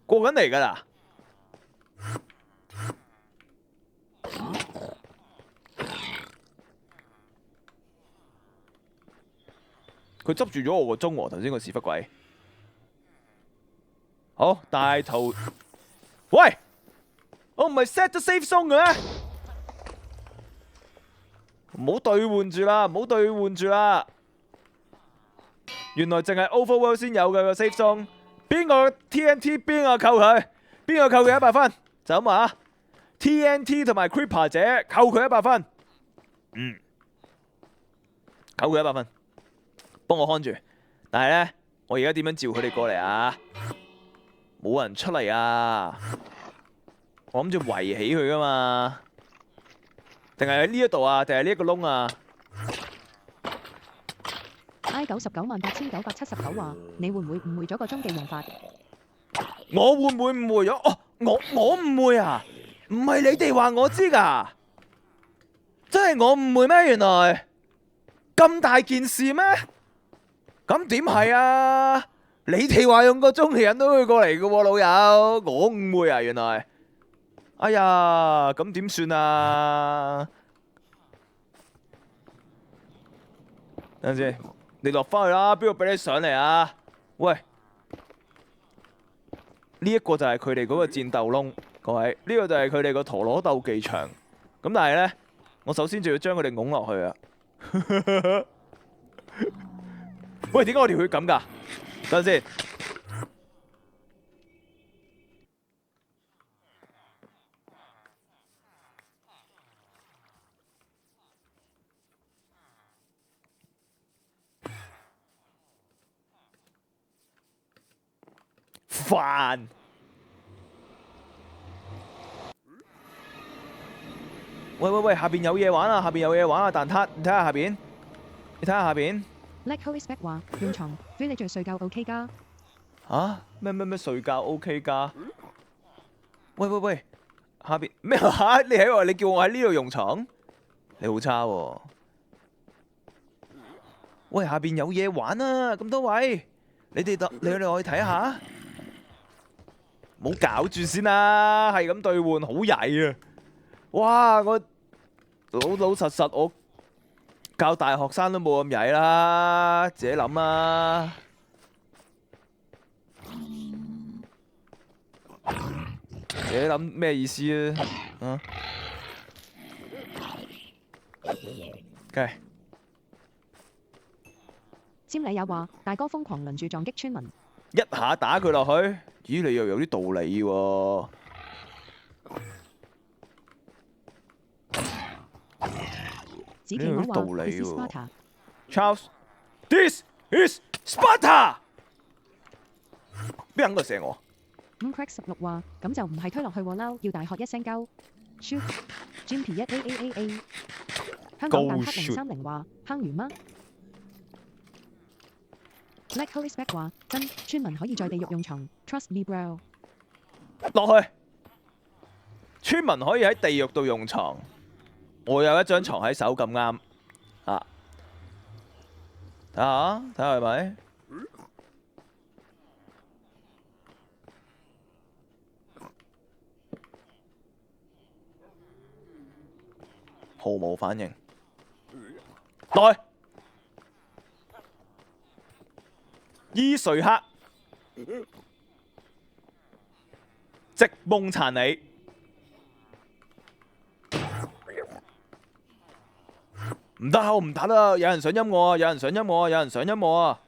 過緊嚟噶啦。佢執住咗我個鐘喎，頭先個屎忽鬼。好，大圖。喂，我唔係 set 咗 safe zone 嘅咩？唔好兌換住啦，唔好兌換住啦。原來淨係 Overworld 先有嘅個 safe zone。邊個 TNT 邊個扣佢？邊個扣佢100分？就咁話。TNT 同埋 Creeper 姐扣佢100分。扣佢100分。幫我看住，但係咧，我而家點樣召佢哋過嚟啊？冇人出嚟啊！我諗住圍起佢噶嘛，定係喺呢一度啊？定係呢一個窿啊？I998979話：你會唔會誤會咗個鐘嘅用法？我會唔會誤會咗？哦，我誤會啊！唔係你哋話我知㗎，真係我誤會咩？原來咁大件事咩？咁點係啊？你哋話用個鐘嚟引到佢過嚟嘅喎，老友，我誤會啊，原來。哎呀，咁點算啊？等陣先，你落翻去啦，邊個俾你上嚟啊？喂，呢一個就係佢哋嗰個戰鬥窿，各位，呢個就係佢哋個陀螺鬥技場。咁但係咧，我首先就要將佢哋拱落去啊。喂，點解我條血咁㗎？等陣先。煩。喂喂喂，下邊有嘢玩啊！下邊有嘢玩啊！蛋撻，你睇下下邊，你睇下下邊。Let Holy Spec 話用床 feel 你着睡覺 OK 㗎。嚇？咩睡覺 OK 㗎？喂喂喂，下邊咩話？你喺你叫我喺呢度用床？你好差喎！喂，下邊有嘢玩啊！咁多位，你哋我去睇下。唔好搞住先啦，係咁兌換好曳啊！哇，我老實我教大學生都冇咁曳啦，自己諗啊！自己諗咩意思啊？啊？OK。詹禮也話大哥瘋狂輪住撞擊村民。一下打佢落去，咦？你又有啲道理喎。子琪我話道理 This is 喎。 Sparta。 Charles，this is Sparta。邊人個射我？ Crack 16話咁就唔係推落去喎撈，要大喝一聲鳩。Shoot Jimpy 1 AAAA。香港蛋黑030話坑完嗎？Black Holy Spec 話真，村民可以在地獄用床 ，Trust me bro。落去，村民可以喺地獄度用床。我有一張床喺手咁啱啊！睇下係咪？毫無反應。來，伊瑞克，直夢殘你。唔得，我唔打啦！有人想陰我啊！有人想陰我啊！有人想陰我啊！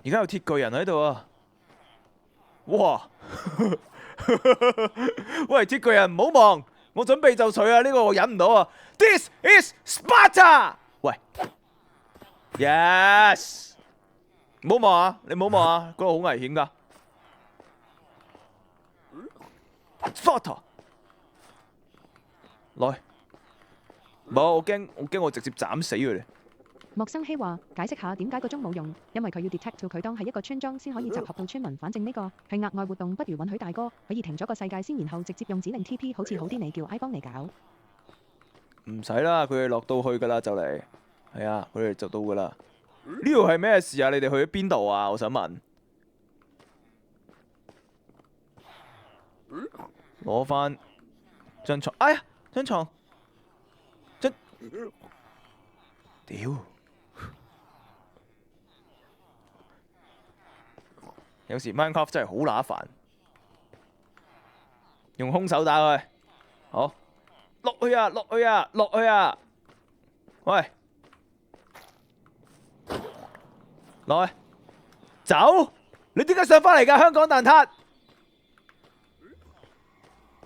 而家有鐵巨人喺度啊！哇！喂，鐵巨人唔好望，我準備就緒啊！呢個我忍唔到啊 ！This is Sparta！ 喂 ，Yes！ 唔好望啊！你唔好望啊！嗰度好危險㗎。Sparta！ 來，冇，我驚我直接斬死佢哋。莫生希話解釋下點解個鐘冇用，因為佢要 detect 到佢當係一個村莊先可以集合到村民。反正呢個係額外活動，不如允許大哥可以停咗個世界先，然後直接用指令 TP 好似好啲。你叫 I 幫你搞。唔使啦，佢哋落到去㗎啦，就嚟。係啊，佢哋就到㗎啦。呢度係咩事啊？你哋去咗邊度啊？我想問。攞翻張床，哎呀，張床，屌！有時 Minecraft 真係好乸煩，用空手打佢。好，落去啊！落去啊！落去啊！喂，落去，走！你點解上返嚟㗎？香港蛋撻，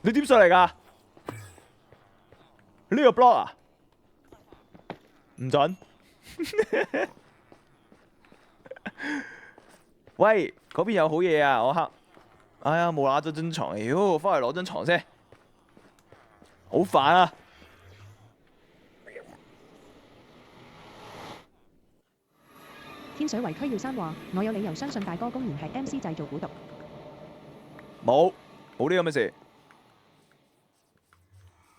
你點上嚟㗎？呢個 block 啊？唔準。喂，嗰邊有好嘢啊！我黑，哎呀冇攞咗張床，妖，翻嚟攞張床先，好煩啊！天水圍區耀山話：我有理由相信大哥公然係 MC 製造蠱毒。冇呢咁嘅事，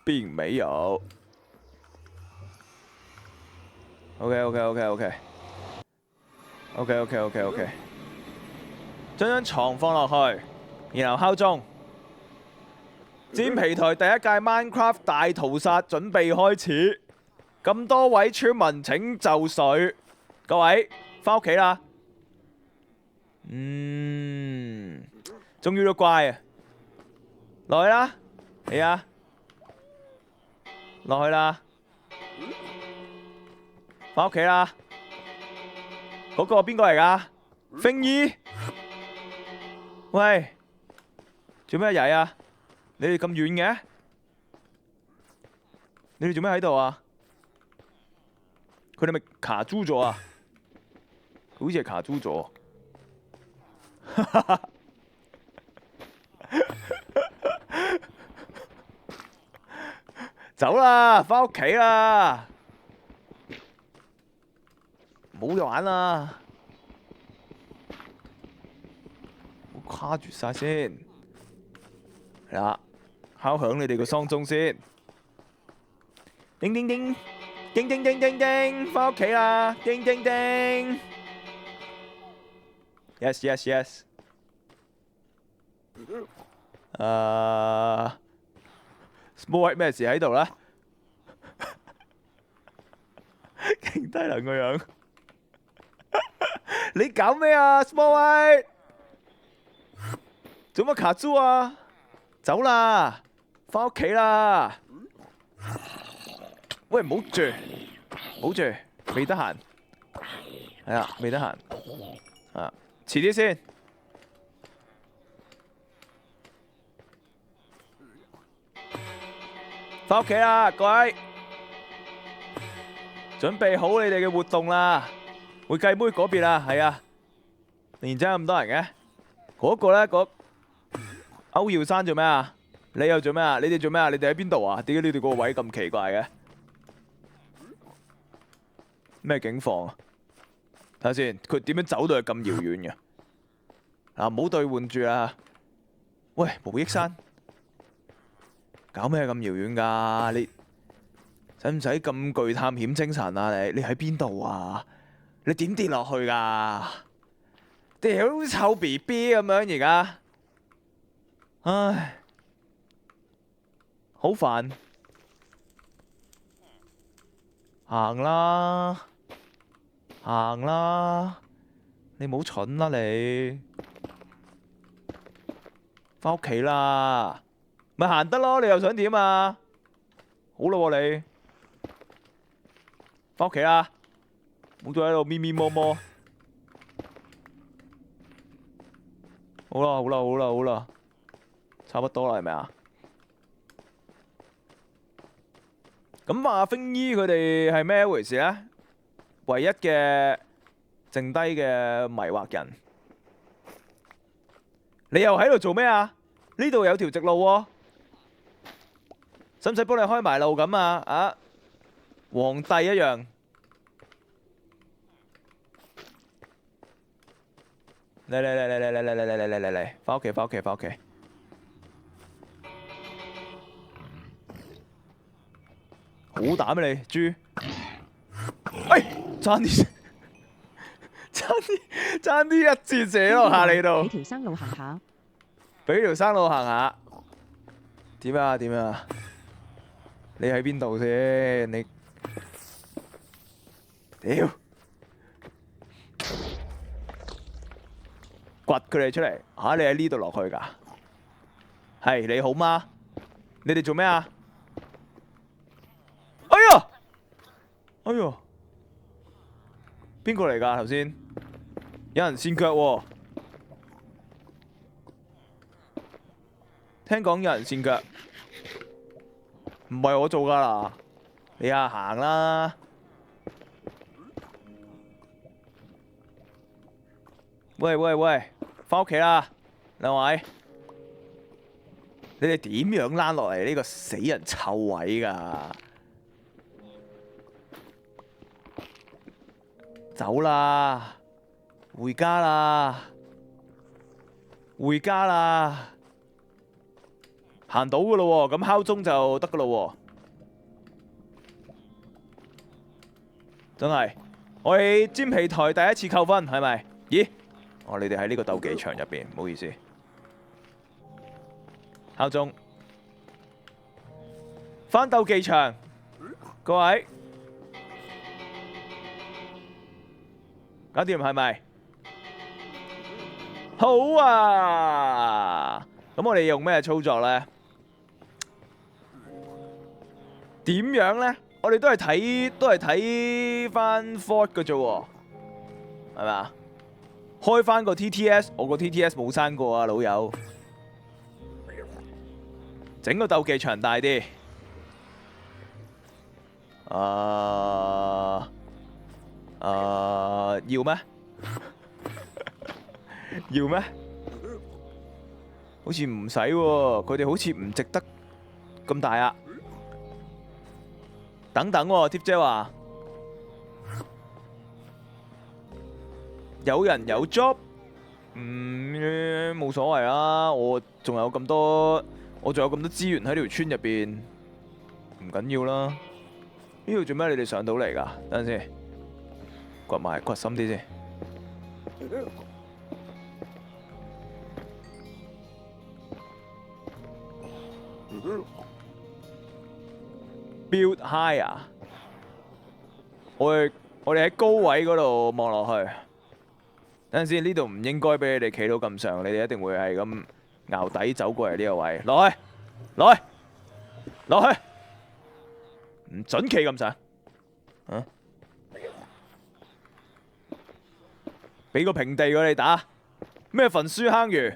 並沒有。OK。將張床放落去，然後敲鐘。煎皮台第一屆 Minecraft 大屠殺準備開始，咁多位村民請就緒。各位返屋企啦。終於都乖啊！落去啦，係啊，落去啦，返屋企啦。嗰個邊個嚟㗎？飛姨，喂，做咩曳啊？你哋咁遠嘅？你哋做咩喺度啊？佢哋咪卡住咗啊？好似係卡住咗。走啦，翻屋企啦，唔好玩啦，唔好跨住晒先。係啦，敲響你哋個喪鐘先。叮叮叮，叮叮叮叮叮，翻屋企啦！叮叮叮。Yes yes yes。Small White 咩事喺度咧？勁低能個樣。你搞咩啊，Small White？做乜卡住啊？走啦，翻屋企啦！喂，唔好住，唔好住，未得閒。係啊，未得閒。啊，遲啲先。翻屋企啦，各位，準備好你哋嘅活動啦。會計妹嗰邊啊，係啊，然之後咁多人嘅，嗰個咧，歐耀山做咩啊？你又做咩啊？你哋做咩啊？你哋喺邊度啊？點解你哋個位咁奇怪嘅？咩警況啊？睇下先，佢點樣走到去咁遙遠嘅？嗱，唔好對換住啦。喂，無益山，搞咩咁遙遠㗎？你使唔使咁具探險精神啊？你喺邊度啊？你點跌落去㗎？屌臭 BB 咁樣而家，唉，好煩。行啦，行啦，你唔好蠢啦你，翻屋企啦，咪行得咯，你又想點啊？好啦喎你，翻屋企啦，唔好再喺度咪咪摸摸。好啦好啦好啦好啦，差不多啦係咪啊？咁阿飛姨佢哋係咩一回事咧？唯一嘅剩低嘅迷惑人，你又喺度做咩啊？呢度有條直路喎，使唔使幫你開埋路咁啊？啊，皇帝一樣。嚟，翻屋企翻屋企翻屋企。好膽啊你，豬！哎，爭啲，爭啲一箭射落下你度。俾條生路行下。俾條生路行下。點啊點啊？你喺邊度先？你屌！掘佢哋出嚟嚇！你喺呢度落去㗎？係你好嗎？你哋做咩啊？哎呀！哎呀！邊個嚟㗎？頭先有人跣腳喎，聽講有人跣腳，唔係我做㗎啦。你啊行啦！喂喂喂，翻屋企啦，兩位，你哋點樣躝落嚟呢個死人臭位㗎？走啦，回家啦，回家啦，行到㗎咯喎，咁敲鐘就得㗎咯喎，真係，我哋尖皮台第一次扣分係咪？咦？哦，你哋喺呢個鬥技場入邊，唔好意思。敲鐘，返鬥技場，各位，搞掂係咪？好啊！咁我哋用咩操作咧？點樣咧？我哋都係睇翻 Ford 嘅啫喎，係咪啊？開翻個 TTS， 我個 TTS 冇刪過啊，老友。整個鬥技場大啲。要咩？要咩？好似唔使喎，佢哋好似唔值得咁大啊。等等喎，貼姐話有人有 job，冇所謂啦。我仲有咁多資源喺呢條村入邊，唔緊要啦。呢度做咩？你哋上到嚟㗎？等陣先，掘深啲先。Build higher， 我哋喺高位嗰度望落去。等陣先，呢度唔應該俾你哋企到咁上，你哋一定會係咁淆底走過嚟呢個位。落去，唔準企咁上。俾個平地佢哋打。咩焚書坑儒？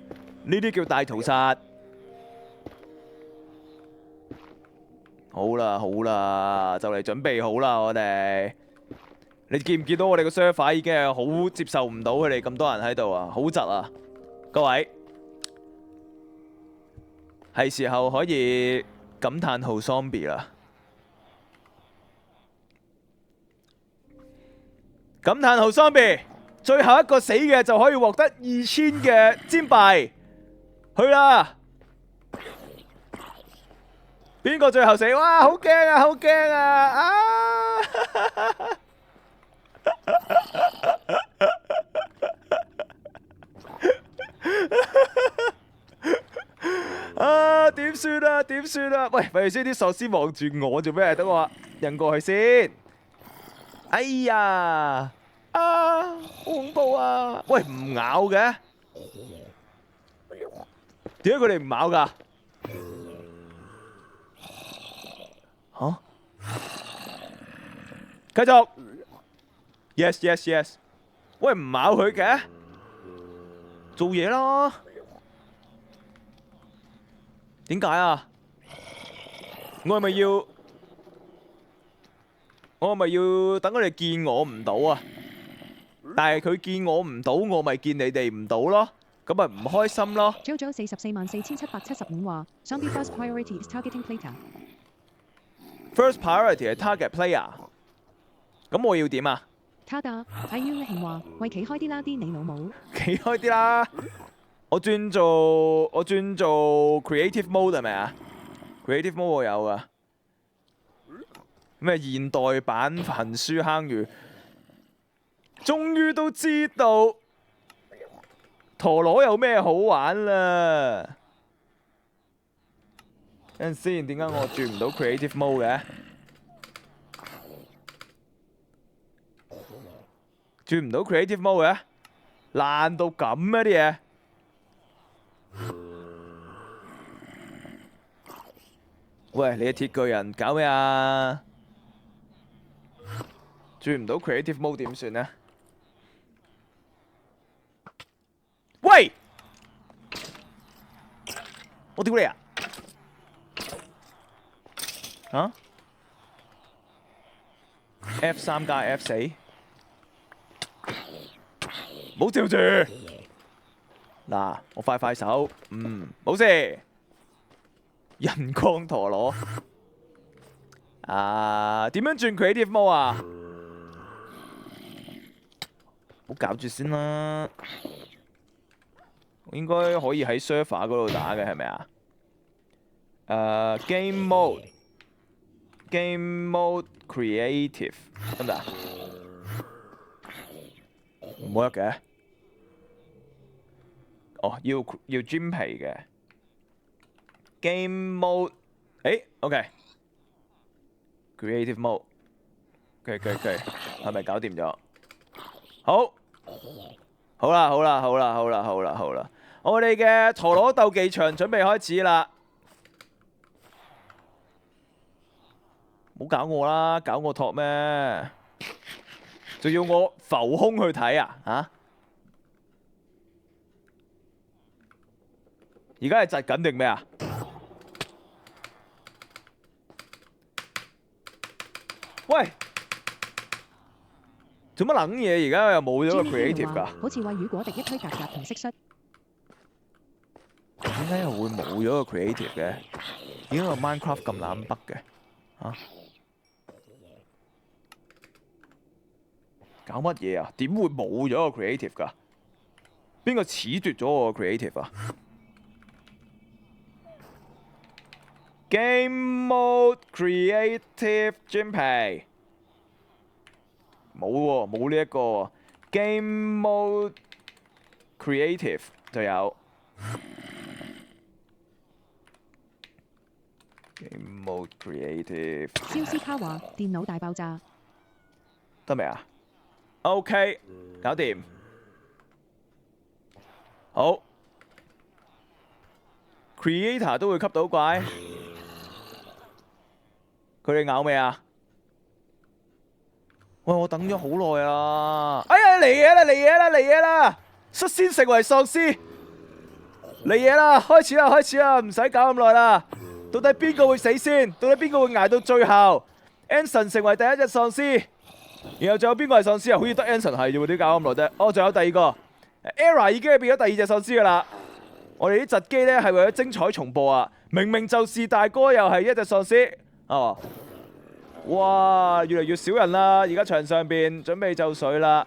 呢啲叫大屠殺。好啦，就嚟準備好啦，我哋。你見唔見到我哋個 server 已經係好接受唔到佢哋咁多人喺度啊，好窒啊！各位，係時候可以感嘆號 zombie 啦。感嘆號 zombie， 最後一個死嘅就可以獲得2000嘅煎幣。去啦！邊個最後死？哇！好驚啊！好驚啊！點算啊？點算啊？喂，咪先啲喪屍望住我做咩？等我引過去先。哎呀！好恐怖啊！喂，唔咬嘅？點解佢哋唔咬㗎？嚇？繼續。Yes。喂，唔咬佢嘅？做嘢啦。點解啊？我係咪要等佢哋見我唔到啊？但係佢見我唔到，我咪見你哋唔到咯，咁咪唔開心咯。JoJo 444775話，Zombie first priority is targeting player。First priority 係 target player。咁我要點啊？他㗎，IU 型話，喂，企開啲啦，啲你老母。企開啲啦！我轉做 creative mode 係咪啊 ？creative mode 我有噶。咩現代版焚書坑儒？終於都知道陀螺有咩好玩啦！等陣先，點解我轉唔到 creative mode 嘅？轉唔到 creative mode 嘅？爛到咁啊啲嘢！喂，你嘅鐵巨人搞咩啊？轉唔到 creative mode 點算呢？喂！我屌你啊！啊 ？F3 加 F4？唔好照住！嗱，我快手，冇事。人光陀螺點樣轉 creative mode 啊？好搞住先啦，我應該可以喺 server 嗰度打嘅係咪啊？Game mode creative 得唔得啊？唔得嘅。哦，要 gym 皮嘅 game mode， OK，creative mode， 佢係咪搞掂咗？好啦，我哋嘅陀螺鬥技場準備開始啦！唔好搞我啦，搞我托咩？仲要我浮空去睇啊？嚇！而家係窒緊定咩啊？喂，做乜撚嘢？而家又冇咗個 creative 㗎？好似為雨果滴一推格同蟋蟀。點解又會冇咗個 creative 嘅？點解個 Minecraft 咁懶北嘅？嚇？搞乜嘢啊？點會冇咗個 creative 㗎？邊個褫奪咗我個 creative 啊？Game mode creative 專皮冇喎，冇呢一個喎。Game mode creative 就有。Game mode creative 肖斯卡話：電腦大爆炸。得未啊？OK，搞掂。好 ，creator 都會吸到怪，佢哋咬未啊？喂，我等咗好耐啊！哎呀，嚟嘢啦，嚟嘢啦，嚟嘢啦！率先成為喪屍，嚟嘢啦！開始啦，開始啦，唔使搞咁耐啦。到底邊個會死先？到底邊個會捱到最後 ？Anson 成為第一隻喪屍，然後仲有邊個係喪屍啊？好似得 Anson 係啫喎，點搞咁耐啫？哦，仲有第二個 Era 已經係變咗第二隻喪屍噶啦。我哋啲窒機咧係為咗精彩重播啊！明明就是大哥又係一隻喪屍哦。哇，越嚟越少人啦！而家場上邊準備就緒啦。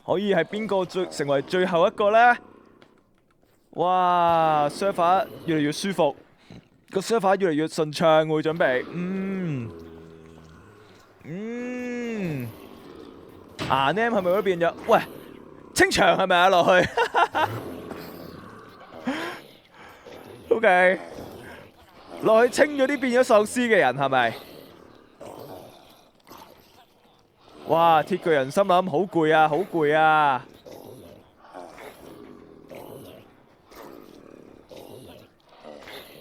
可以係邊個成為最後一個呢？哇 ，server 越嚟越舒服，個 server 越嚟越順暢會準備。Name 係咪都變咗？喂，清場係咪啊？落去。OK。落去清咗啲變咗喪屍嘅人係咪？哇！鐵巨人心諗好攰啊，好攰啊！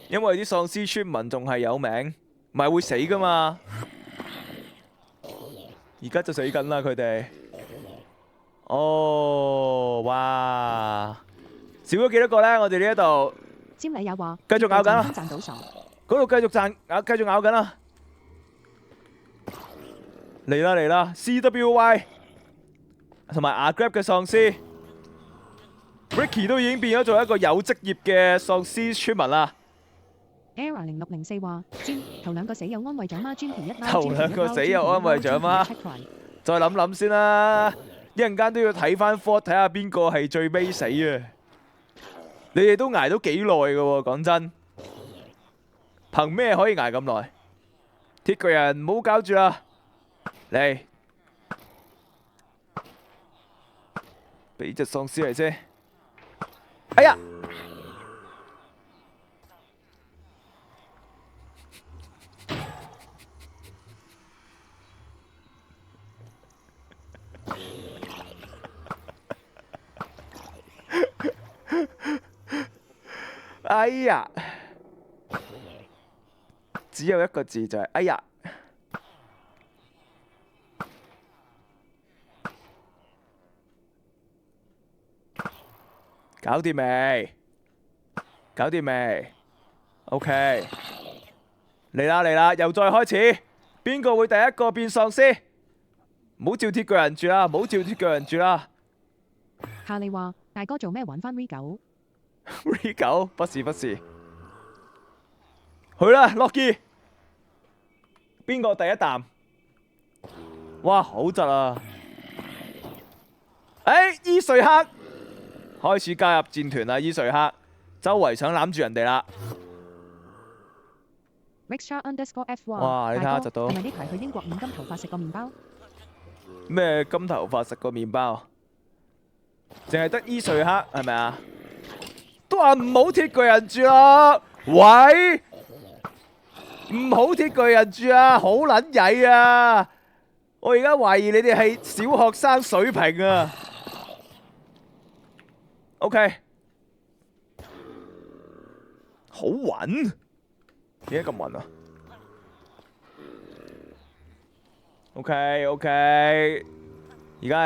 因為啲喪屍村民仲係有命，唔係會死㗎嘛。而家就死緊啦佢哋。哦，哇！少咗幾多個呢？我哋呢一度。詹禮也話：繼續咬緊啦。賺到傻。嗰度繼續繼續咬緊啦！嚟啦嚟啦 ！CWY 同埋阿 Grab 嘅喪屍 ，Ricky 都已經變咗做一個有職業嘅喪屍村民啦。Era 0604話：詹頭兩個死友安慰獎嗎？專填一包。頭兩個死友安慰獎嗎？再諗諗先啦，一陣間都要睇翻 Fort 睇下邊個係最尾死啊！你哋都捱到幾耐㗎喎？講真。憑咩可以捱咁耐？鐵巨人唔好搞住啦，嚟俾隻喪屍嚟先。哎呀！哎呀！只有一個字就係哎呀！搞掂未？搞掂未 ？OK， 嚟啦嚟啦，又再開始，邊個會第一個變喪屍？唔好照鐵巨人住啦，唔好照鐵巨人住啦。夏利話：大哥做咩玩翻 V 九 ？V 九不是不是。去啦，Locky，邊個第一啖？哇，好窒啊！伊瑞克開始加入戰團啦，伊瑞克周圍想攬住人哋啦。Rickshaw_F 話：哇，你睇下窒到。係咪呢排去英國五金頭髮食個麵包？咩金頭髮食個麵包？淨係得伊瑞克係咪啊？都話唔好鐵巨人住啦，喂！唔好鐵巨人住啊，好撚曳啊！我而家懷疑你哋係小學生水平啊。OK， 好暈，點解咁暈啊 ？OK， 而家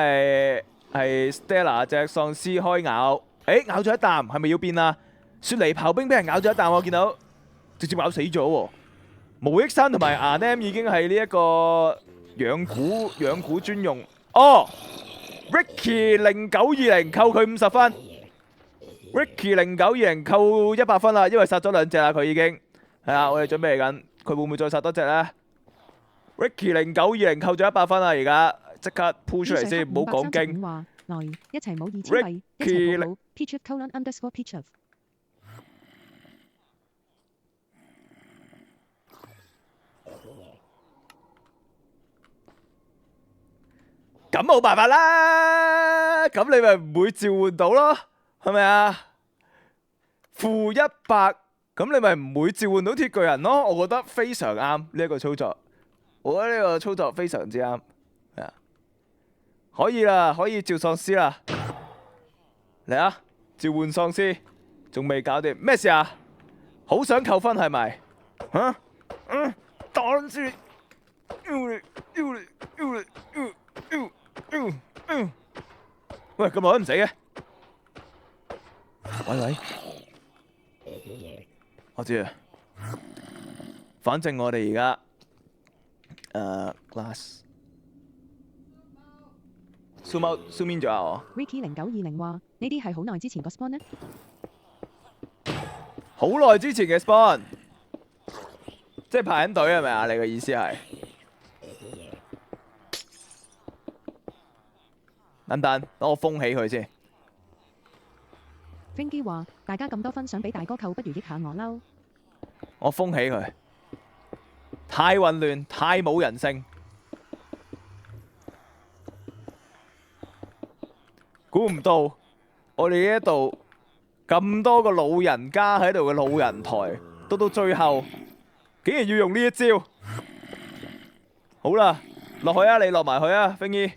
係 Stella 隻喪屍開咬，咬咗一啖，係咪要變啊？雪梨刨冰俾人咬咗一啖，我見到直接咬死咗喎。無益山同埋牙 Nam 已經係呢一個養蠱專用。哦 ，Ricky 0920扣佢50分 ，Ricky 0920扣100分啦，因為殺咗2隻啦，佢已經係啊，我哋準備緊，佢會唔會再殺多隻呢？ Ricky 0920扣咗100分啊！而家即刻 pull 出嚟先，唔好講經。話來一齊冇2000幣，一齊報好 Peach colon underscore Peach。咁冇辦法啦，咁你咪唔會召喚到咯，係咪啊？-100，咁你咪唔會召喚到鐵巨人咯。我覺得非常啱呢一個操作，我覺得呢個操作非常之啱。係啊，可以啦，可以召喪屍啦，嚟啊！召喚喪屍，仲未搞掂，咩事啊？好想扣分係咪？嚇？擋住！喂，咁耐都唔死嘅？喂，我知啊。反正我哋而家glass zoom out zoom in 咗啊！我 Ricky 0920話呢啲係好耐之前個 spawn 呢？好耐之前嘅 spawn， 即係排緊隊係咪啊？你嘅意思係？等等我封起佢先。Fingy 話：大家咁多分想俾大哥扣，不如益下我嬲。我封起佢，太混亂，太冇人性。估唔到我哋呢一度咁多個老人家喺度嘅老人台，到最後竟然要用呢一招。好啦，落去啊！你落埋去啊 ，Fingy。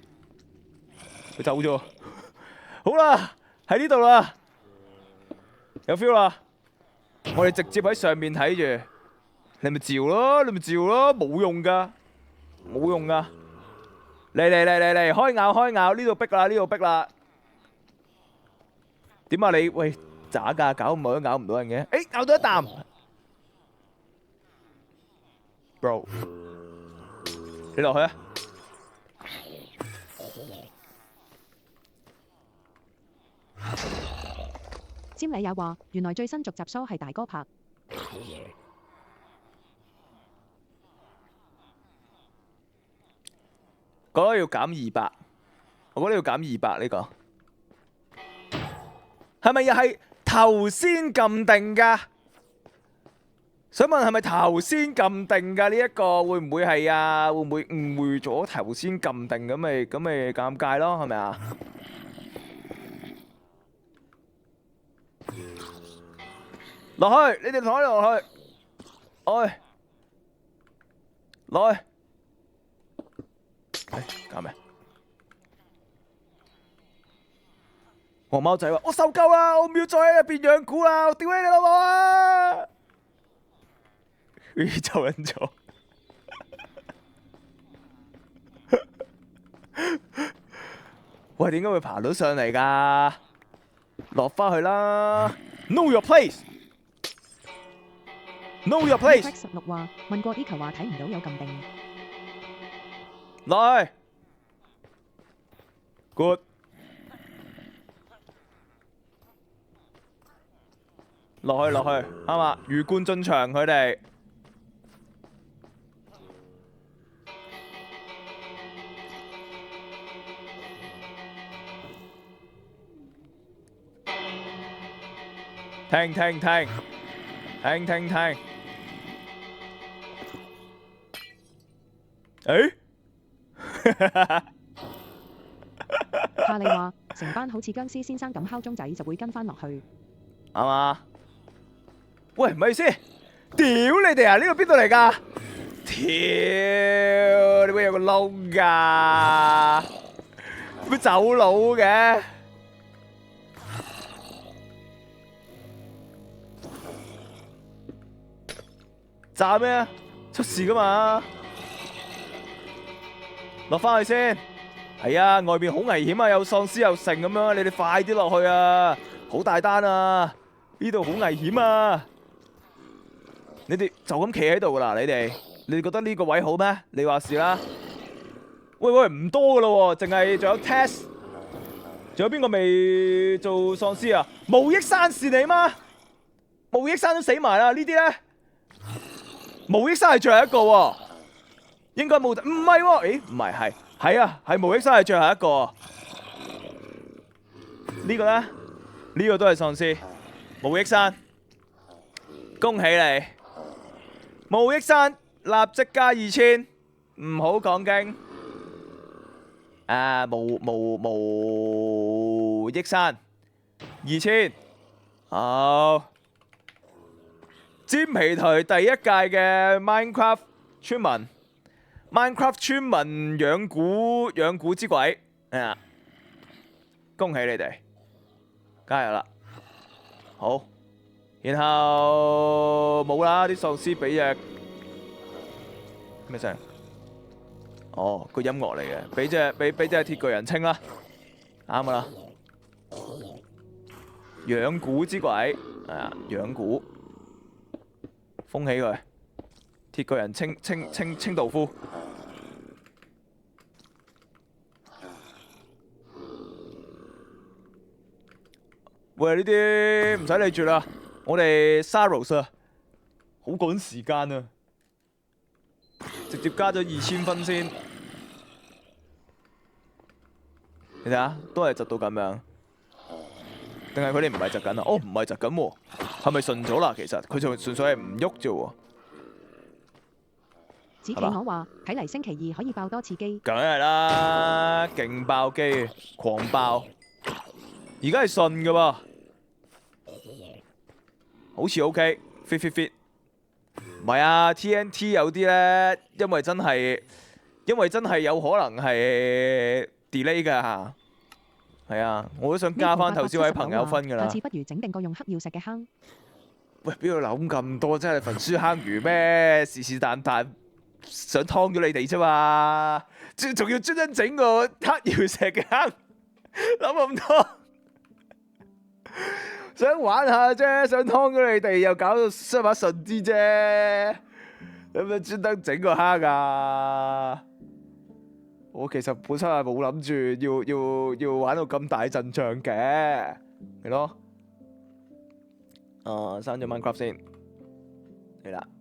佢走咗。好啦，喺呢度啦，有 feel 啦。我哋直接喺上面睇住，你咪照咯，冇用噶，冇用噶。嚟，開咬，呢度逼啦。點啊你？喂，渣噶，搞唔好都咬唔到人嘅。誒，咬到一啖 ，bro， 你落去啊！詹禮也話：原來最新續集 show 係大哥拍。覺得要減200，我覺得要減200呢個。係咪又係頭先撳定㗎？想問係咪頭先撳定㗎？呢一個會唔會係啊？會唔會誤會咗頭先撳定咁咪尷尬咯？係咪啊？落去，你哋同我落去，落去，搞咩？黃貓仔話：我受夠啦，我唔要再喺入邊養蠱啦，我屌你老母啊！佢走人咗。喂，點解會爬到上嚟㗎？落翻去啦 ！Know your place。Know your place。16話問過 Eco 話睇唔到有撳定。來 ，good， 落去，啱啊！魚貫進場，佢哋聽。誒？夏利話：成班好似僵屍先生咁敲鐘仔就會跟翻落去。啱嘛？喂，唔係先，屌你哋啊！呢個邊度嚟㗎？屌，你會有個窿㗎？會走佬嘅？炸咩啊？出事㗎嘛？落翻去先。係啊，外邊好危險啊，有喪屍又剩咁樣，你哋快啲落去啊！好大單啊！呢度好危險啊！你哋就咁企喺度噶啦，你哋覺得呢個位好咩？你話事啦。喂，唔多噶咯喎，淨係仲有 test， 仲有邊個未做喪屍啊？無益山是你嗎？無益山都死埋啦，呢啲咧，無益山係最後一個喎，應該冇，唔係喎，誒唔係係啊，係無益山係最後一個。呢個咧，呢個都係喪屍，無益山，恭喜你，無益山立即加2000，唔好講經。無益山2000，好。尖皮台第一屆嘅 Minecraft 村民，Minecraft 村民養蠱之鬼，恭喜你哋，加油啦！好，然後冇啦，啲喪屍俾隻咩聲？哦，個音樂嚟嘅，俾隻鐵巨人清啦，啱噶啦。養蠱之鬼，養蠱。封起佢，鐵巨人清道夫。喂，呢啲唔使理住啦，我哋 Saros 啊，好趕時間啊，直接加咗2000分先。你睇下，都係窒到咁樣，定係佢哋唔係窒緊啊？哦，唔係窒緊喎。係咪順咗啦？其實佢就純粹係唔喐啫喎。子企鵝話：睇嚟星期2可以爆多次機。梗係啦，勁爆機，狂爆。而家係順嘅噃，好似 OK，fit。唔係啊 ，TNT 有啲咧，因為真係有可能係 delay 㗎。係啊，我都想加翻頭先位朋友分㗎啦。下次不如整定個用黑曜石嘅坑。喂，邊度諗咁多？真係焚書坑儒咩？是但想劏咗你哋啫嘛？仲要專登整個黑曜石嘅坑，諗咁多，想玩下啫，想劏咗你哋，又搞到雙把順啲啫，有咩專登整個坑啊？我其實本身係冇諗住要玩到咁大陣仗嘅，係咯。刪咗 Minecraft 先，係啦。